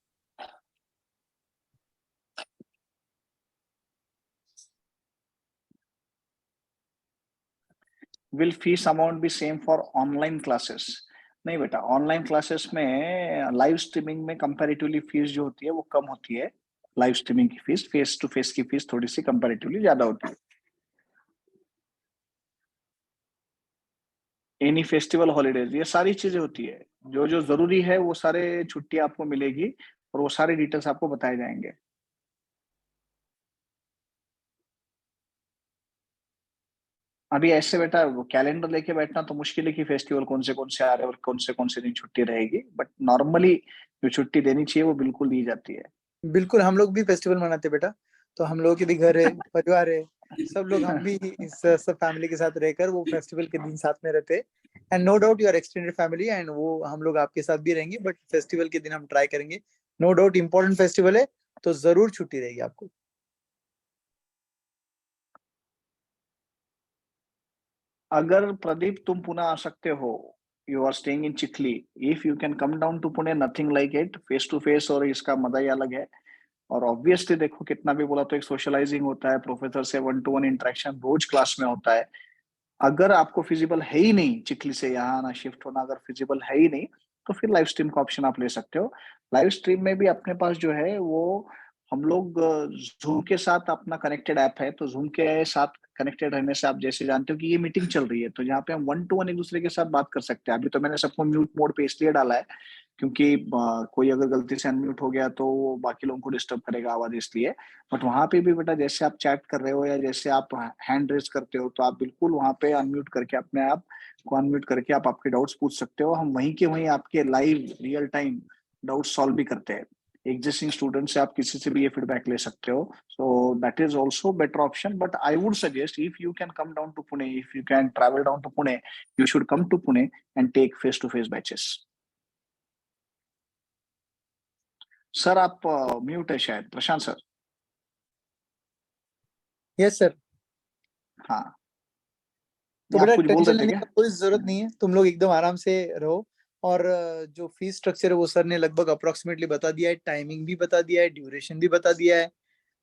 Will fees amount B same for online classes? नहीं बेटा, ऑनलाइन क्लासेस में लाइव स्ट्रीमिंग में कंपैरेटिवली फीस जो होती है वो कम होती है। लाइव स्ट्रीमिंग की फीस, फेस टू फेस की फीस थोड़ी सी कंपैरेटिवली ज्यादा होती है। एनी फेस्टिवल हॉलीडेज, ये सारी चीजें होती है, जो जो जरूरी है वो सारे छुट्टी आपको मिलेगी और वो सारे डिटेल्स आपको बताए जाएंगे। अभी ऐसे बेटा वो कैलेंडर लेके बैठना तो मुश्किल है कि फेस्टिवल कौन से आ रहे हैं और कौन से दिन छुट्टी रहेगी, बट नॉर्मली जो छुट्टी देनी चाहिए वो बिल्कुल दी जाती है। बिल्कुल, हम लोग भी फेस्टिवल मनाते बेटा, तो हम लोगों के भी घर है, परिवार है, सब लोग हम भी इस सब फैमिली के साथ रहकर वो फेस्टिवल के दिन साथ में रहते हैं। And no doubt your extended family, and वो हम लोग आपके साथ भी रहेंगे, बट फेस्टिवल के दिन हम ट्राई करेंगे। नो डाउट इम्पोर्टेंट फेस्टिवल है, तो जरूर छुट्टी रहेगी आपको। अगर प्रदीप तुम पुणे आ सकते हो, you are staying in Chikhli, if you can come down to Pune, nothing like it, face to face, और इसका मजा ही अलग है। और ऑब्वियसली देखो कितना भी बोला तो एक सोशलाइजिंग होता है, प्रोफेसर से 1-to-1 इंटरेक्शन रोज क्लास में होता है। अगर आपको फिजिबल है ही नहीं चिखली से यहाँ आना, शिफ्ट होना अगर फिजिबल है ही नहीं, तो फिर लाइव स्ट्रीम का ऑप्शन आप ले सकते हो। लाइव स्ट्रीम में भी अपने पास जो है वो हम लोग जूम के साथ अपना कनेक्टेड ऐप है, तो जूम के साथ कनेक्टेड रहने से आप जैसे जानते हो कि ये मीटिंग चल रही है, तो यहाँ पे हम 1-to-1 एक दूसरे के साथ बात कर सकते हैं। अभी तो मैंने सबको म्यूट मोड पे इसलिए डाला है क्योंकि कोई अगर गलती से अनम्यूट हो गया तो वो बाकी लोगों को डिस्टर्ब करेगा आवाज, इसलिए। बट वहां पे भी बेटा जैसे आप चैट कर रहे हो या जैसे आप हैंड रेज करते हो, तो आप बिल्कुल वहां पे अनम्यूट करके अपने आप को अनम्यूट करके आप आपके डाउट्स पूछ सकते हो। हम वहीं के वहीं आपके live real time doubt solve भी करते हैं। एग्जिस्टिंग स्टूडेंट से आप किसी से भी ये फीडबैक ले सकते हो, so that is also better option. But I would suggest if you can come down to Pune, if you can travel down to Pune, you should come to Pune and take face to face batches. Sir आप mute है शायद, प्रशांत sir. Yes sir. हाँ, तो आप बेटा कुछ बोल tension रहे थे लेने क्या? की कोई जरूरत नहीं है, तुम लोग एकदम आराम से रहो। और जो फीस स्ट्रक्चर है वो सर ने लगभग अप्रोक्सीमेटली बता दिया है, टाइमिंग भी बता दिया है, ड्यूरेशन भी बता दिया है।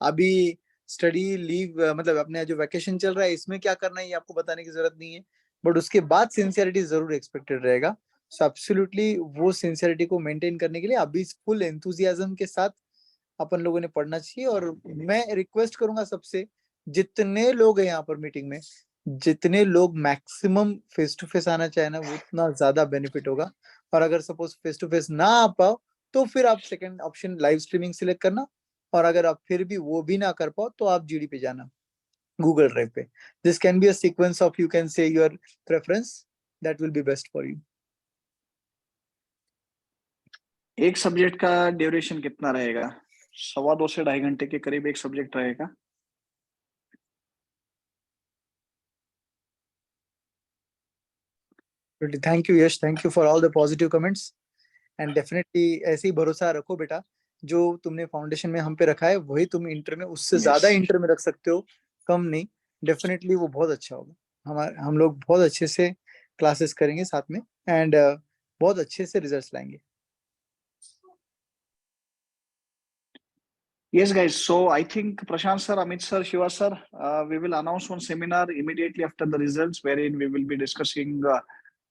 अभी स्टडी लीव मतलब अपने जो वैकेशन चल रहा है इसमें क्या करना है ये आपको बताने की जरूरत नहीं है, बट उसके बाद सिंसियरिटी जरूर एक्सपेक्टेड रहेगा। सो एब्सोल्युटली वो सिंसियरिटी को मेंटेन करने के लिए अभी फुल एंथुजियाज्म के साथ अपन लोगों ने पढ़ना चाहिए। और मैं रिक्वेस्ट करूंगा सबसे, जितने लोग हैं यहाँ पर मीटिंग में, जितने लोग मैक्सिमम फेस टू फेस आना चाहे ना, वो उतना ज्यादा बेनिफिट होगा। और अगर सपोज फेस टू फेस ना आ पाओ तो फिर आप second option live streaming select करना। और अगर आप फिर भी वो भी ना कर पाओ तो आप जीडी पे जाना, गूगल ड्राइव पे। This can be a sequence of, you can say your preference, that will be best for you. एक सब्जेक्ट का ड्यूरेशन कितना रहेगा? 2.25 से 2.5 घंटे के करीब एक सब्जेक्ट रहेगा। Thank you Yash, thank you for all the positive comments. And definitely ऐसे ही भरोसा रखो बेटा, जो तुमने फाउंडेशन में हम पे रखा है वही तुम इंटर में उससे ज्यादा इंटर में रख सकते हो, कम नहीं। डेफिनेटली वो बहुत अच्छा होगा। हम लोग बहुत अच्छे से क्लासेस करेंगे साथ में, एंड बहुत अच्छे से रिजल्ट्स लाएंगे। Yes, guys. So I think Prashant sir, Amit sir, Shiva sir, we will announce one seminar immediately after the results, wherein we will be discussing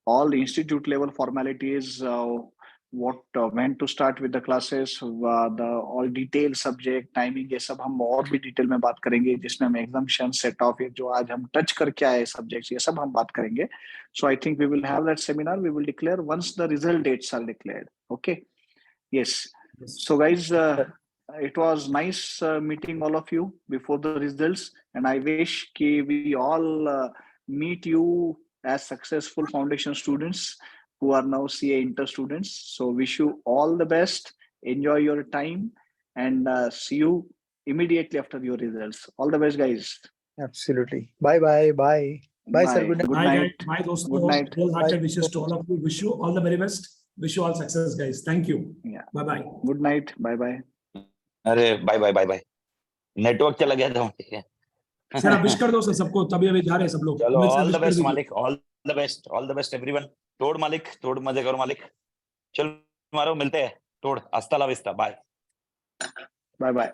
all the institute level formalities, when to start with the classes, the all detailed subject timing, ये सब हम और भी detail में बात करेंगे, जिसमें हम एग्जामिशन सेट ऑफ जो आज हम टच करके आए सब्जेक्ट्स, ये सब हम बात करेंगे। So I think we will have that seminar. We will declare once the result dates are declared. Okay. Yes. So guys, it was nice meeting all of you before the results, and I wish we all meet you as successful foundation students who are now CA inter students. So wish you all the best, enjoy your time, and see you immediately after your results. All the best, guys. Absolutely. Bye bye. Bye sir, good night. Good Bye night. guys, bye दोस्तों, Good night. wholehearted wishes to all of you. Wish you all the very best. Wish you all success, guys. Thank you. Yeah. Bye bye. Good night. Bye bye. अरे bye bye bye bye, network चला गया था ठीक है। Sir आप wish कर दो sir सबको, तभी अभी जा रहे हैं सब लोग। चलो Amit sir, all wish the कर बेस्ट दीजिए। मालिक, ऑल द बेस्ट एवरीवन। तोड़ मालिक, तोड़ मजे करो मालिक, चलो मारो, मिलते हैं, तोड़, हस्ता ला विस्ता, बाय Bye bye.